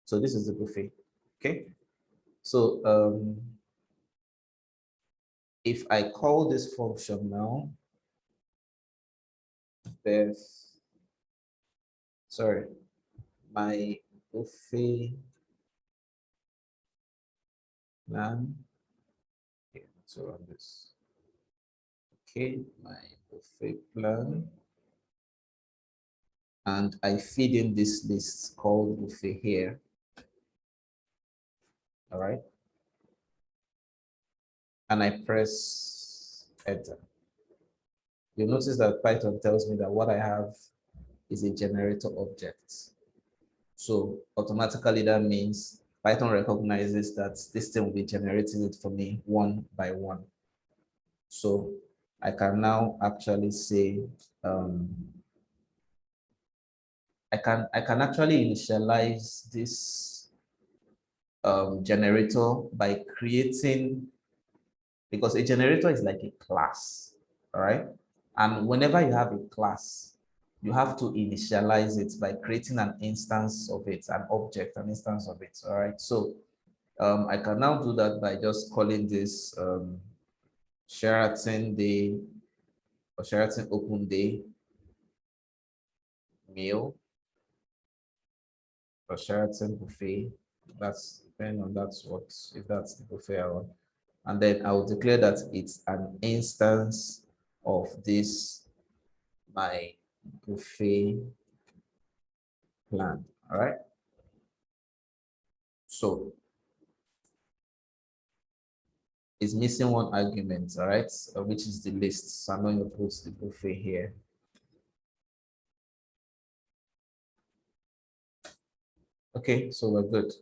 So this is the buffet, okay? So if I call this function now, my buffet plan, okay, let's run this. Okay, my buffet plan, and I feed in this list called buffet here. All right, and I press enter. You'll notice that Python tells me that what I have is a generator object. So automatically that means Python recognizes that this thing will be generating it for me one by one. So I can now actually say, I can actually initialize this generator by creating, because a generator is like a class, all right? And whenever you have a class, you have to initialize it by creating an instance of it, an object, an instance of it, all right? So I can now do that by just calling this Sheraton Day or Sheraton Open Day meal or Sheraton buffet. That's depending on that's what, if that's the buffet I want. And then I will declare that it's an instance of this, my buffet plan, all right? So it's missing one argument, all right, which is the list. So I'm going to put the buffet here. Okay, so we're good.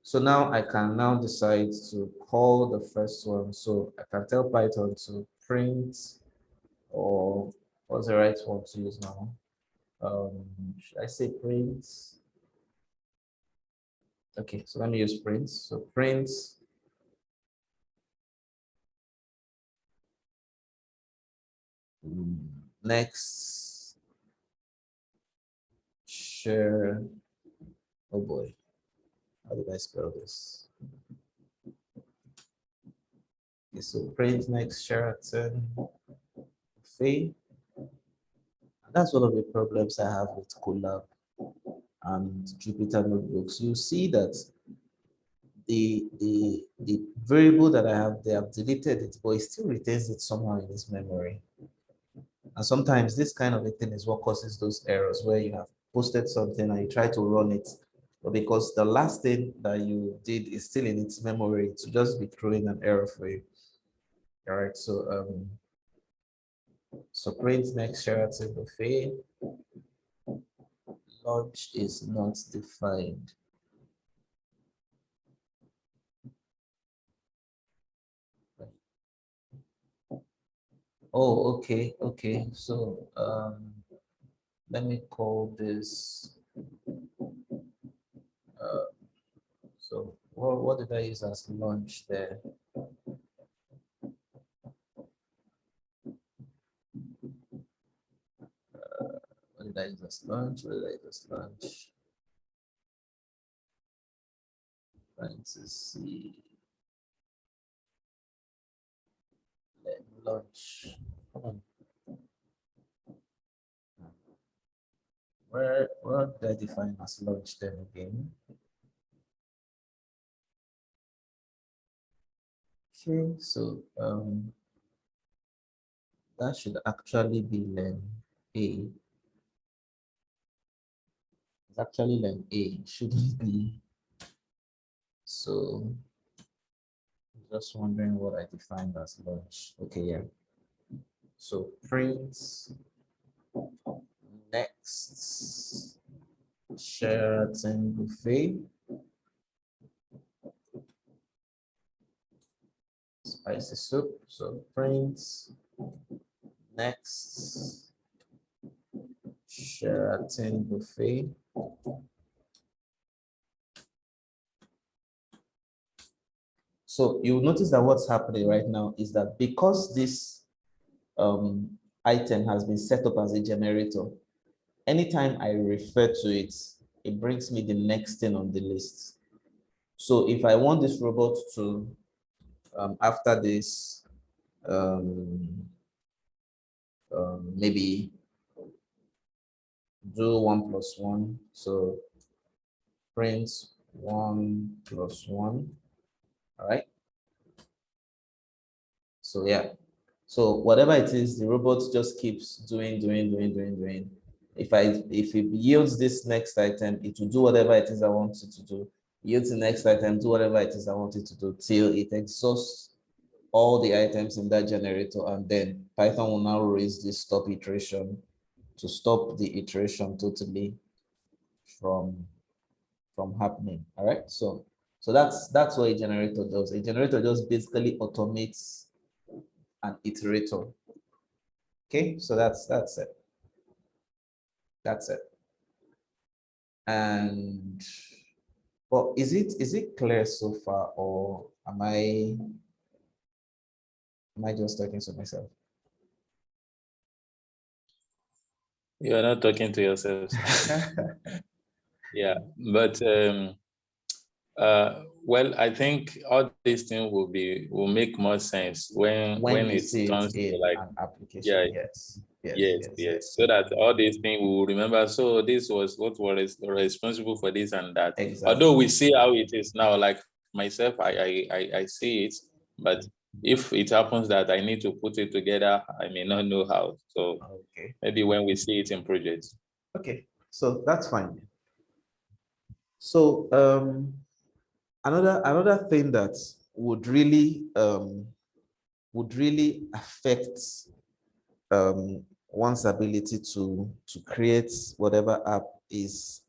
So now I can now decide to call the first one. So I can tell Python to print, or what's the right one to use now? Should I say print? Okay, so let me use print. So print next share. Oh boy, how did I spell this? Okay, so print next Sheraton buffet. That's one of the problems I have with Colab and Jupyter notebooks. You see that the variable that I have, they have deleted it, but it still retains it somehow in its memory. And sometimes this kind of a thing is what causes those errors where you have posted something and you try to run it, but because the last thing that you did is still in its memory, to just be throwing an error for you. All right, so print next Sheraton buffet. Lunch is not defined. Oh, okay. So let me call this. So what did I use as lunch there? What did I use as lunch? What did I use as lunch? Trying to see. Lunch. Come on. Where did I define as lunch then again? Okay, so that should actually be len A. It's actually len A, it shouldn't be. So just wondering what I defined as lunch. Okay, yeah. So print next Sheraton buffet. Spicy soup. So print next Sheraton buffet. So you'll notice that what's happening right now is that because this item has been set up as a generator, anytime I refer to it, it brings me the next thing on the list. So if I want this robot to, after this, maybe do 1 plus 1, so print 1 plus 1, all right? So yeah, so whatever it is, the robot just keeps doing. If it yields this next item, it will do whatever it is I want it to do. Yields the next item, do whatever it is I want it to do till it exhausts all the items in that generator, and then Python will now raise this stop iteration to stop the iteration totally from happening. All right, so that's what a generator does. A generator just basically automates an iterator. Okay, so that's it. That's it. And well, is it clear so far, or am I just talking to myself? You are not talking to yourself. Yeah, but well, I think all these things will make more sense when you it see turns it in to like, an application, yeah, yes. so that all these things we will remember. So this was what was responsible for this and that. Exactly. Although we see how it is now, like myself, I see it, but if it happens that I need to put it together, I may not know how. So Okay. maybe when we see it in projects. Okay, so that's fine. So another thing that would really affect one's ability to create whatever app is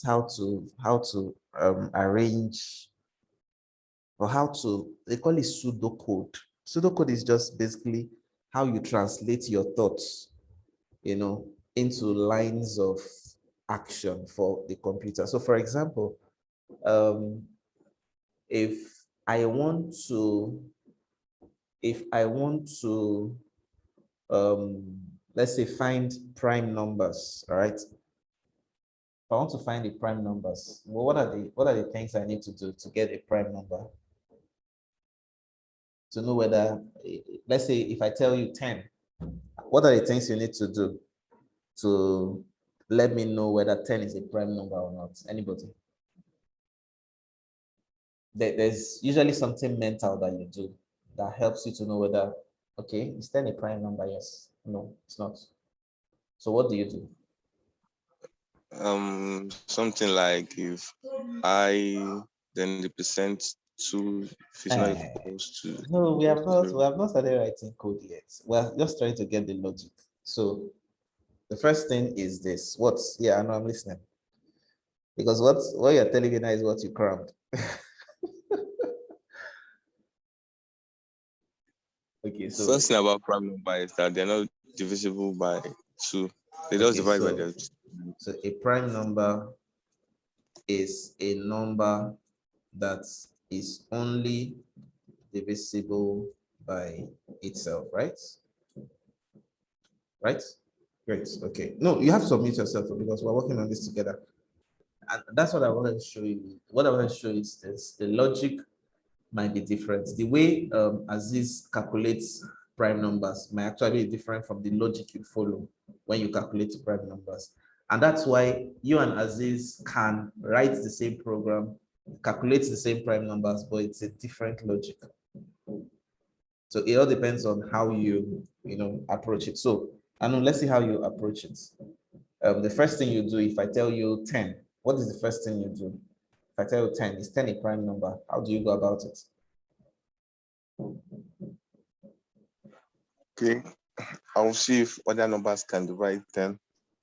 how to arrange, or how to, they call it pseudocode. Pseudocode is just basically how you translate your thoughts, into lines of action for the computer. So for example, if I want to, let's say, find prime numbers, all right? If I want to find the prime numbers, well, what are the things I need to do to get a prime number? To know whether, let's say, if I tell you 10, what are the things you need to do to let me know whether 10 is a prime number or not? Anybody? There's usually something mental that you do that helps you to know whether, okay, is 10 a prime number? Yes. No, it's not. So what do you do? Something like if I then the percent 2 if it's not equals to No, we have not 0. started writing code yet. We're just trying to get the logic. So the first thing is this. Yeah, I know, I'm listening. Because what you're telling me now is what you crammed. Okay, so First thing about prime number is that they're not divisible by 2. They just divide by their so a prime number is a number that is only divisible by itself, right? Right? Great. Okay. No, you have to submit yourself because we're working on this together. And that's what I wanted to show you. What I want to show you is this: the logic might be different. The way Aziz calculates prime numbers might actually be different from the logic you follow when you calculate prime numbers. And that's why you and Aziz can write the same program, calculate the same prime numbers, but it's a different logic. So it all depends on how you approach it. So let's see how you approach it. The first thing you do, if I tell you 10, what is the first thing you do? If I tell you 10, is 10 a prime number? How do you go about it? Okay, I'll see if other numbers can divide 10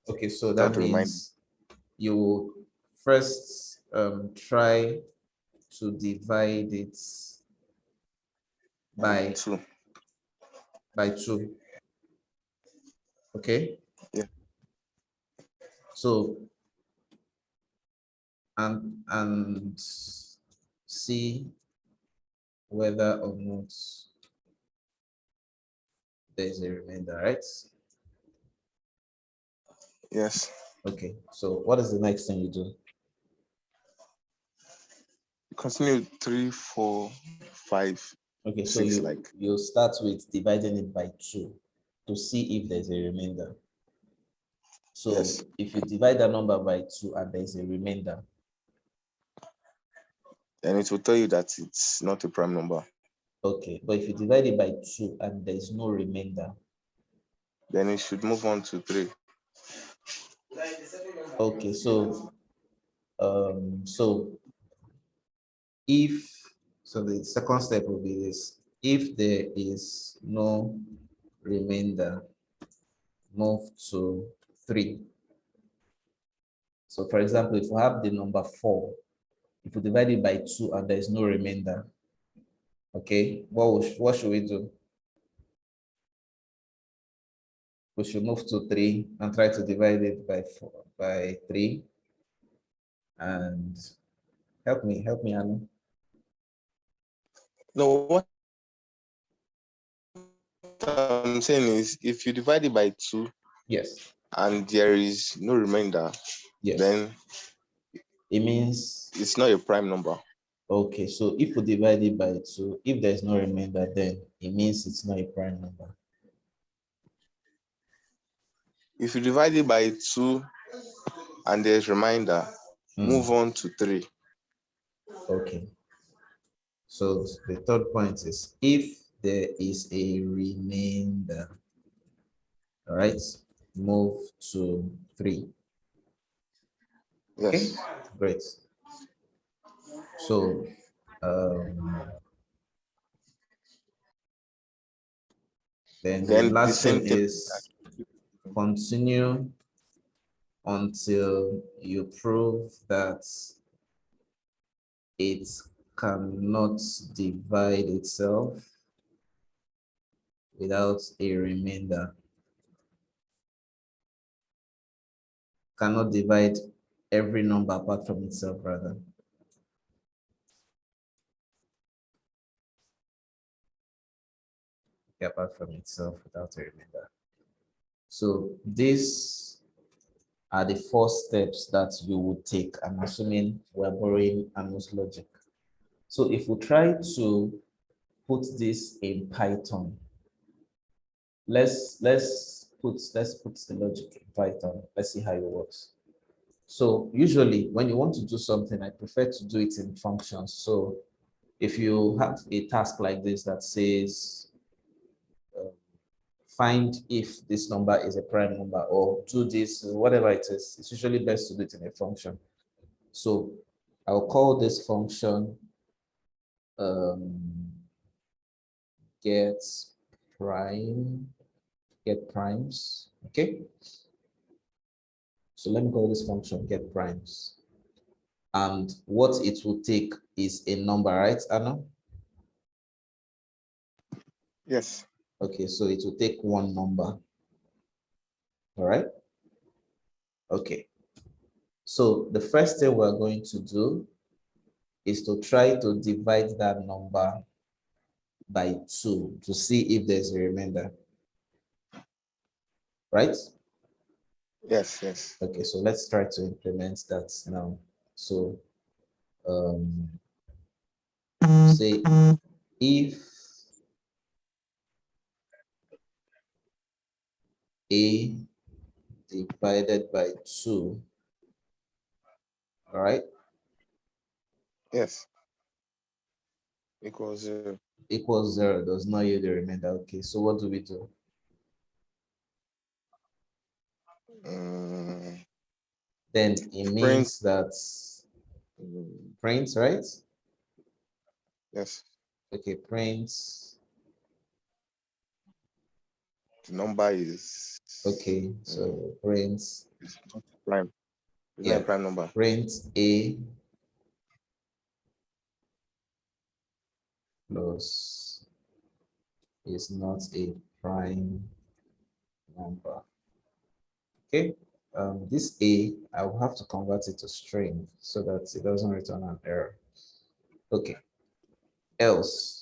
Okay, so without that a reminder. means you will first try to divide it by 2. 2. Okay. Yeah. So and see whether or not there's a remainder, right? Yes. Okay, so what is the next thing you do? Continue 3, 4, 5, Okay, so 6, like. you start with dividing it by 2 to see if there's a remainder. So Yes. if you divide that number by 2 and there's a remainder, Then it will tell you that it's not a prime number. okay, but if you divide it by 2 and there's no remainder, Then it should move on to 3. okay, so if so the second step will be this: if there is no remainder, move to 3. So for example, if we have the number 4, if we divide it by 2 and there is no remainder, okay, what should we do? We should move to 3 and try to divide it by 3. And help me, Anu. No, what I'm saying is if you divide it by 2 Yes, and there is no remainder, yes. then It means, it's not a prime number. okay, so if we divide it by 2, if there's no remainder, then it means it's not a prime number. If you divide it by 2 and there's remainder, move on to 3. Okay. So the third point is if there is a remainder, all right, move to 3. Okay, Yes. great. So then the Then the last same thing thing. is continue until you prove that it cannot divide itself without a remainder. Cannot divide every number apart from itself, rather. Apart from itself without a remainder. So these are the 4 steps that you would take. I'm assuming we're borrowing Anu's logic. So if we try to put this in Python, let's put the logic in Python. Let's see how it works. So usually when you want to do something, I prefer to do it in functions. So if you have a task like this that says find if this number is a prime number or do this, whatever it is, it's usually best to do it in a function. So I'll call this function get primes, okay? So let me call this function get primes. And what it will take is a number, right, Anna? Yes. Okay, so it will take one number. All right. Okay. So the first thing we're going to do is to try to divide that number by 2 to see if there's a remainder. Right? Yes, yes. Okay, so let's try to implement that now. So say if a divided by 2, all right, Yes. Equals 0. equals 0 does not yield the remainder. Okay, so what do we do? Then it means that print, right? Yes. Okay, print the number is Okay, so print, it's not prime. It's yeah, not a prime number. print A plus is not a prime number. Okay, this A, I will have to convert it to string so that it doesn't return an error. Okay, else.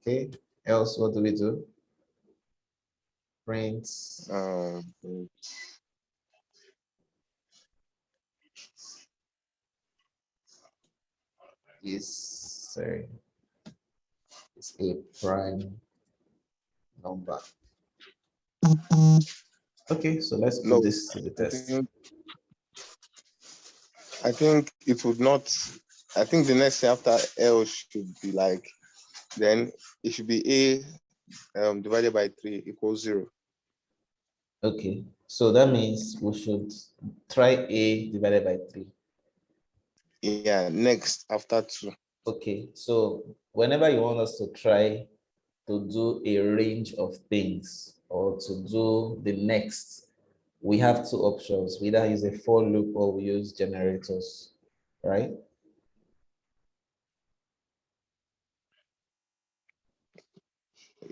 Okay, else what do we do? Print is, sorry, is a prime number. Okay, so let's put no, this to the test. I think it would not. I think the next thing after L should be like, then it should be A divided by 3 equals 0. Okay, so that means we should try A divided by 3. Yeah, next after 2. Okay, so whenever you want us to try to do a range of things or to do the next, we have two options. We either use a for loop or we use generators, right?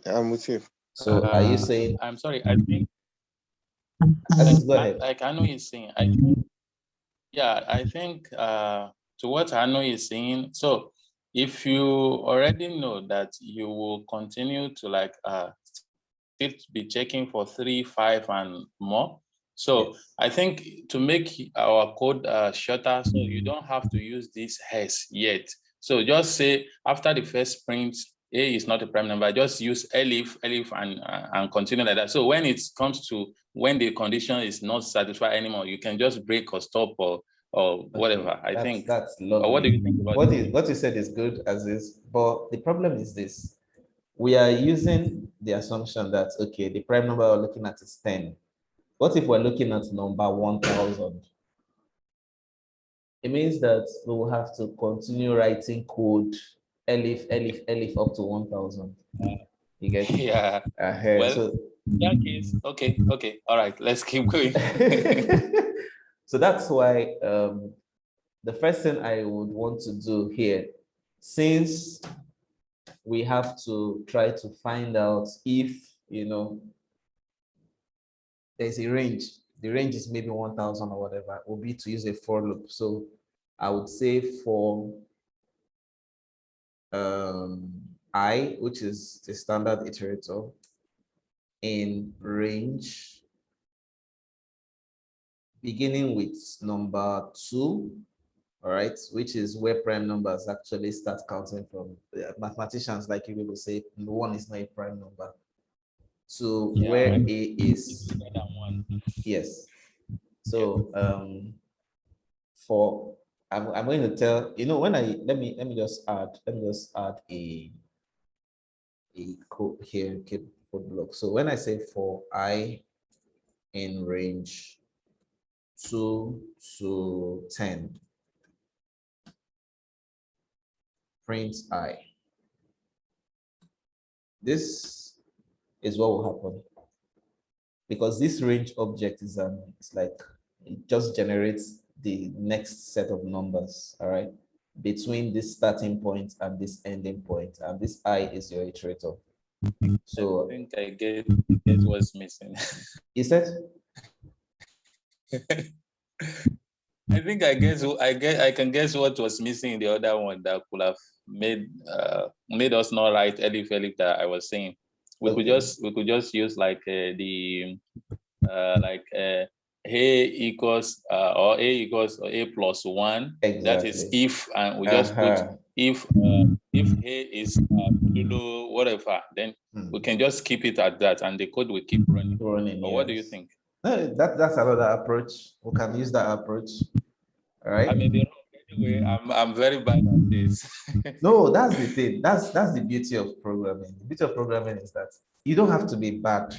I'm with you. So are you saying, I'm sorry, I think Aziz, go ahead. like I know he's saying, yeah, I think to what I know is saying, so if you already know that you will continue to like still be checking for 3, 5 and more, so Yes. I think to make our code shorter, so you don't have to use this has yet. So just say after the first print, A is not a prime number, just use elif and continue like that. So when it comes to when the condition is not satisfied anymore, you can just break or stop or whatever. Okay, I think. that's Or what do you lovely. think about it? What you said is good, Aziz, but the problem is this. We are using the assumption that, okay, the prime number we're looking at is 10. What if we're looking at number 1000? It means that we will have to continue writing code elif up to 1000. You get? Yeah. Well, Well, so in that case, okay, all right, let's keep going. so that's why the first thing I would want to do here, since we have to try to find out if, there's a range, the range is maybe 1000 or whatever, will be to use a for loop. So I would say for I, which is the standard iterator, in range beginning with number 2, all right, which is where prime numbers actually start counting from. Mathematicians like you will say 1 is not a prime number. So Yeah, where right. A is, Bigger than 1. yes. So for I'm going to tell, when let me just add a code here, code block. So when I say for I in range 2 to 10, print I. This is what will happen, because this range object is it's like it just generates the next set of numbers, all right, between this starting point and this ending point, and this I is your iterator. So I think I get what's missing. you said, I think I can guess what was missing in the other one that could have made us not write elif that I was saying. We could just use like the a equals or a equals or a plus 1. exactly. That is if, and we just put if a is below whatever, then we can just keep it at that, and the code will keep running. But what do you think? No, that's another approach. We can use that approach. All right. I may be wrong anyway. I'm very bad at this. No, that's the thing. That's the beauty of programming. The beauty of programming is that you don't have to be bad.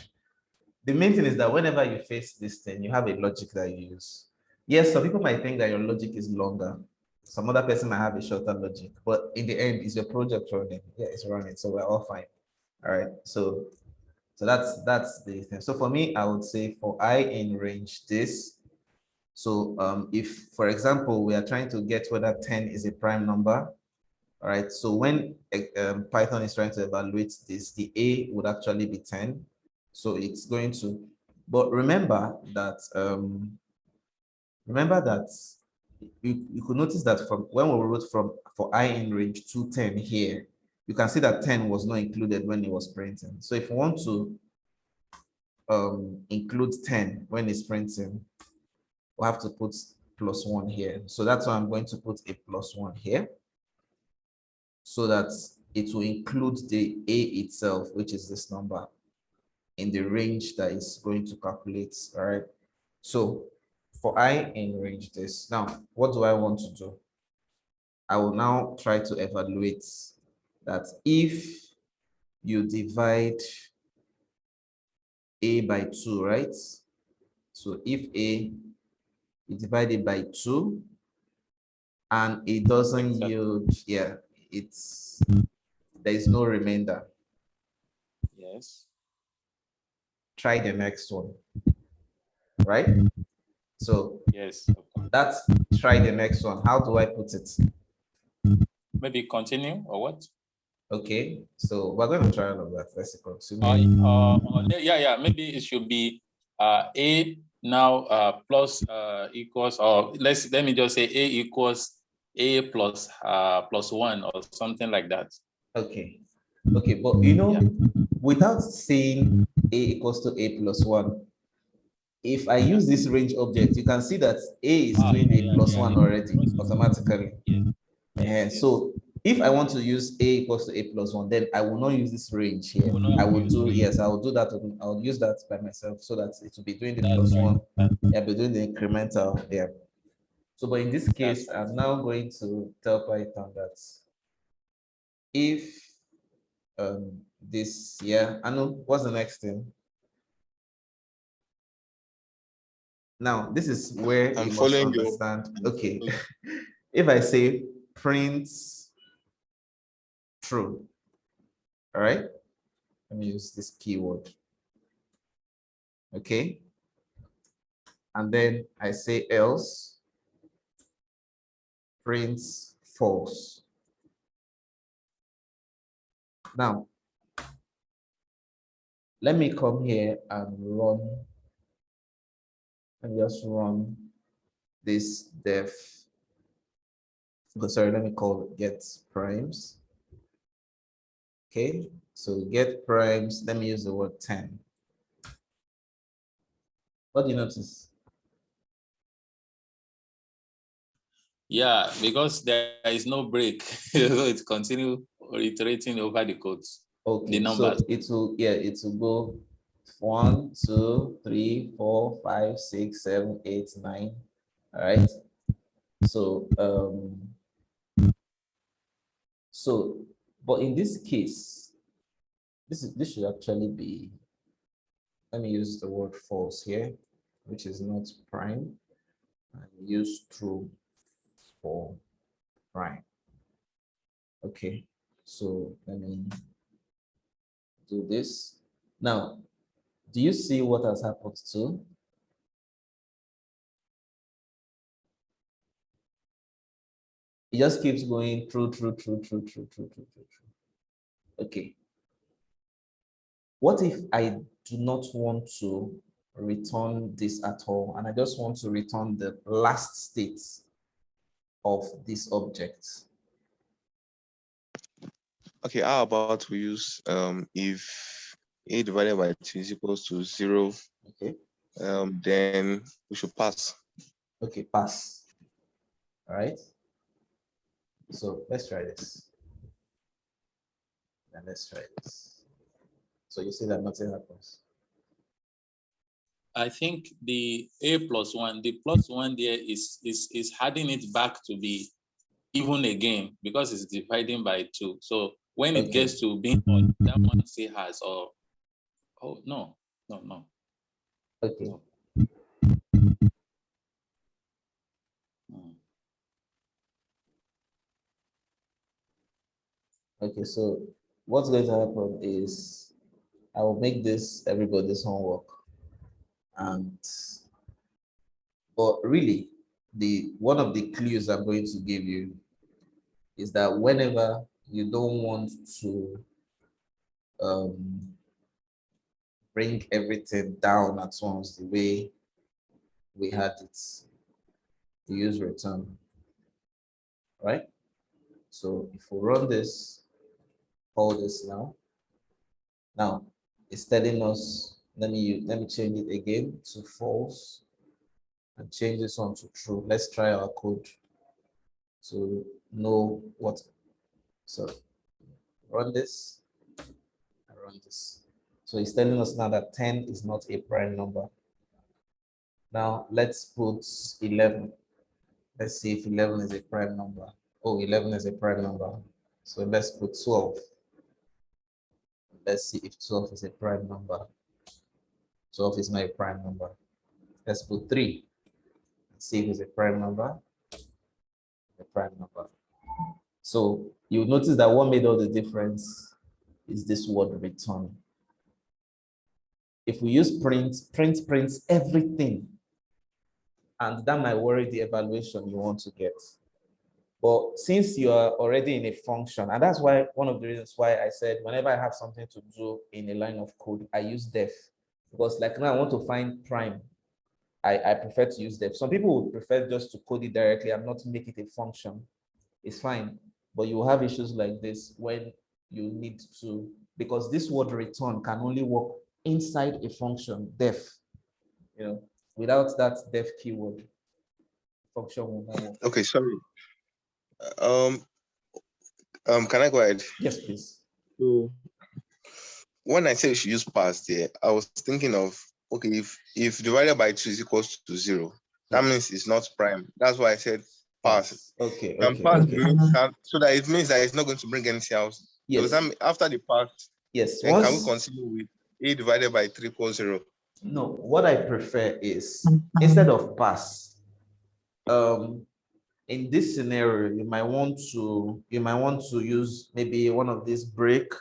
The main thing is that whenever you face this thing, you have a logic that you use. Yes, some people might think that your logic is longer. Some other person might have a shorter logic, but in the end, is your project running? Yeah, it's running, so we're all fine. All right, so that's the thing. So for me, I would say for I in range this. So if, for example, we are trying to get whether 10 is a prime number, all right, so when Python is trying to evaluate this, the A would actually be 10. So it's going to, but remember that you could notice that from when we wrote from for I in range to 10 here, you can see that 10 was not included when it was printing. So if we want to include 10 when it's printing, we'll have to put +1 here. So that's why I'm going to put a +1 here, so that it will include the A itself, which is this number, in the range that is going to calculate. All right. So for I in range this. Now, what do I want to do? I will now try to evaluate that if you divide A by 2, right? So if A, you divide it by 2 and it doesn't yield, yeah, there is no remainder. Yes. Try the next one, right? So Yes. Okay. that's try the next one. How do I put it? Maybe continue or what? Okay, so we're going to try all of that. Let's continue. Yeah. Maybe it should be A now plus equals, or let me just say A equals A plus +1 or something like that. Okay, but without saying A equals to A plus 1, if I use this range object, you can see that A is doing A plus 1 already automatically. So if I want to use A equals to A plus 1, then I will not use this range here. I will do that. I'll use that by myself, so that it will be doing the +1. I'll be doing the incremental there. So, but in this case, I'm now going to tell Python that if this, I know what's the next thing. Now, this is where you must understand. Okay, if I say print true, all right, let me use this keyword. Okay, and then I say else print false. Now, let me come here and run, and just run this def. Sorry, let me call it get primes. Okay, so get primes, let me use the word 10. What do you notice? Yeah, because there is no break. So it continues iterating over the codes. Okay, the numbers. So it will go 1, 2, 3, 4, 5, 6, 7, 8, 9. All right. So but in this case, this should actually be, let me use the word false here, which is not prime, and use true for prime. Okay, so let me do this. Now, do you see what has happened to? It just keeps going true. Okay. What if I do not want to return this at all, and I just want to return the last state of this object? Okay, how about we use if A divided by 2 is equals to 0, okay, then we should pass. Okay, pass. All right. So let's try this. And let's try this. So you see that nothing happens. I think the A plus 1, the +1 there is adding it back to be even again, because it's dividing by 2. So when it gets to being odd, that one say has, or no. Okay. No. Okay, so what's going to happen is I will make this everybody's homework. And but really, the one of the clues I'm going to give you is that whenever you don't want to um, bring everything down at once the way we had it, you use return, right? So if we run this, call this now. Now it's telling us, let me change it again to false and change this one to true. Let's try our code to know what. So run this, and run this. So it's telling us now that 10 is not a prime number. Now let's put 11. Let's see if 11 is a prime number. Oh, 11 is a prime number. So let's put 12. Let's see if 12 is a prime number. 12 is not a prime number. Let's put 3. Let's see if it's a prime number. A prime number. So you'll notice that what made all the difference is this word return. If we use print, print prints everything. And that might worry the evaluation you want to get. But since you are already in a function, and that's why one of the reasons why I said whenever I have something to do in a line of code, I use def. Because like now I want to find prime. I prefer to use def. Some people would prefer just to code it directly and not make it a function. It's fine. But you will have issues like this when you need to, because this word return can only work inside a function, def. You know, without that def keyword, function will not work. Okay, sorry. Can I go ahead? Yes, please. So when I say you should use pass there, I was thinking of, okay, if divided by 2 is equals to 0, that means it's not prime. That's why I said pass. Yes. Okay. Can pass so that it means that it's not going to bring anything else. Yes. So after the pass, yes. then can we continue with a divided by 3 equals 0? No, what I prefer is instead of pass, in this scenario, you might want to use maybe one of these break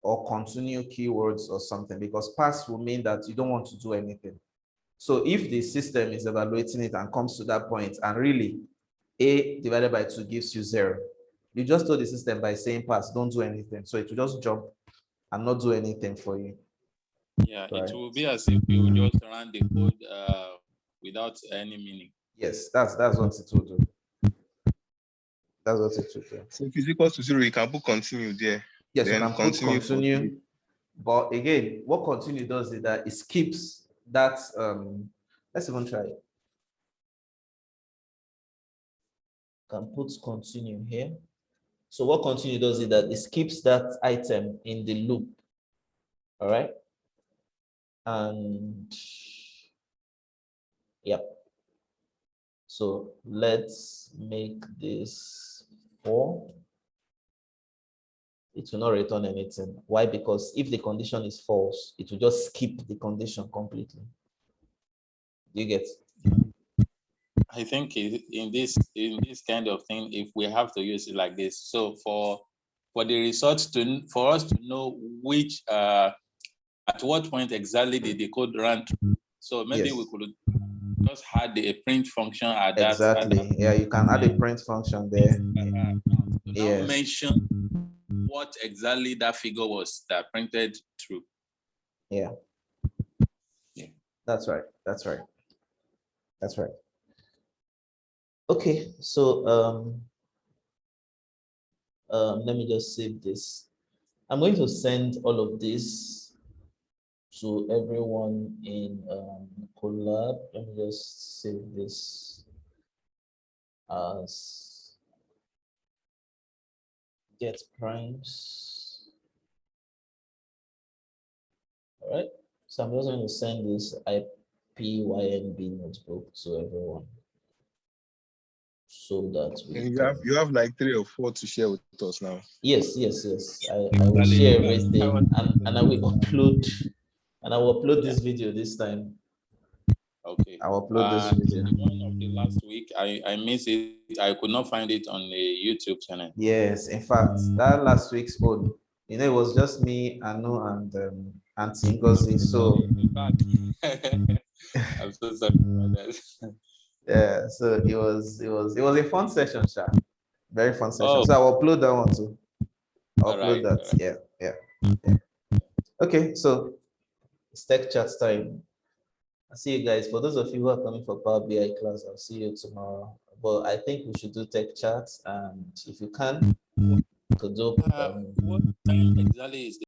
or continue keywords or something, because pass will mean that you don't want to do anything. So if the system is evaluating it and comes to that point and really a divided by 2 gives you 0, you just told the system by saying pass, don't do anything. So it will just jump and not do anything for you. Yeah, right. It will be as if you will just run the code without any meaning. Yes, that's what it will do. That's what it will do. So if it's equal to 0, you can put continue there. Yes, then you can put continue. But again, what continue does is that it skips that. Let's even try it. Can put continue here. So what continue does is that it skips that item in the loop. All right. And yep. So let's make this 4. It will not return anything. Why? Because if the condition is false, it will just skip the condition completely. Do you get? I think in this kind of thing, if we have to use it like this, so for the results for us to know which at what point exactly did the code run through. So maybe we could just add a print function at that. Exactly. Yeah, you can add a print function there. Yes. Mention what exactly that figure was that printed through. Yeah. Yeah. That's right. That's right. That's right. Okay, so let me just save this. I'm going to send all of this to everyone in Collab. Let me just save this as get primes. All right, so I'm just going to send this IPYNB notebook to everyone, so that you have like 3 or 4 to share with us now. Yes. I will share everything, and I will upload this video this time. Okay. Okay. I'll upload this video. The one of the last week, I missed it. I could not find it on the YouTube channel. Yes, in fact, that last week's one, you know, it was just me, Anu, and Auntie Ngozi. So I'm so sorry about that. yeah, so it was a fun session, Sha. Very fun session. Oh, So I'll upload that one too. I'll all upload right. that. Yeah. Okay, so it's tech chat time. I'll see you guys. For those of you who are coming for Power BI class, I'll see you tomorrow. But I think we should do tech chats, and if you can, could do What time exactly is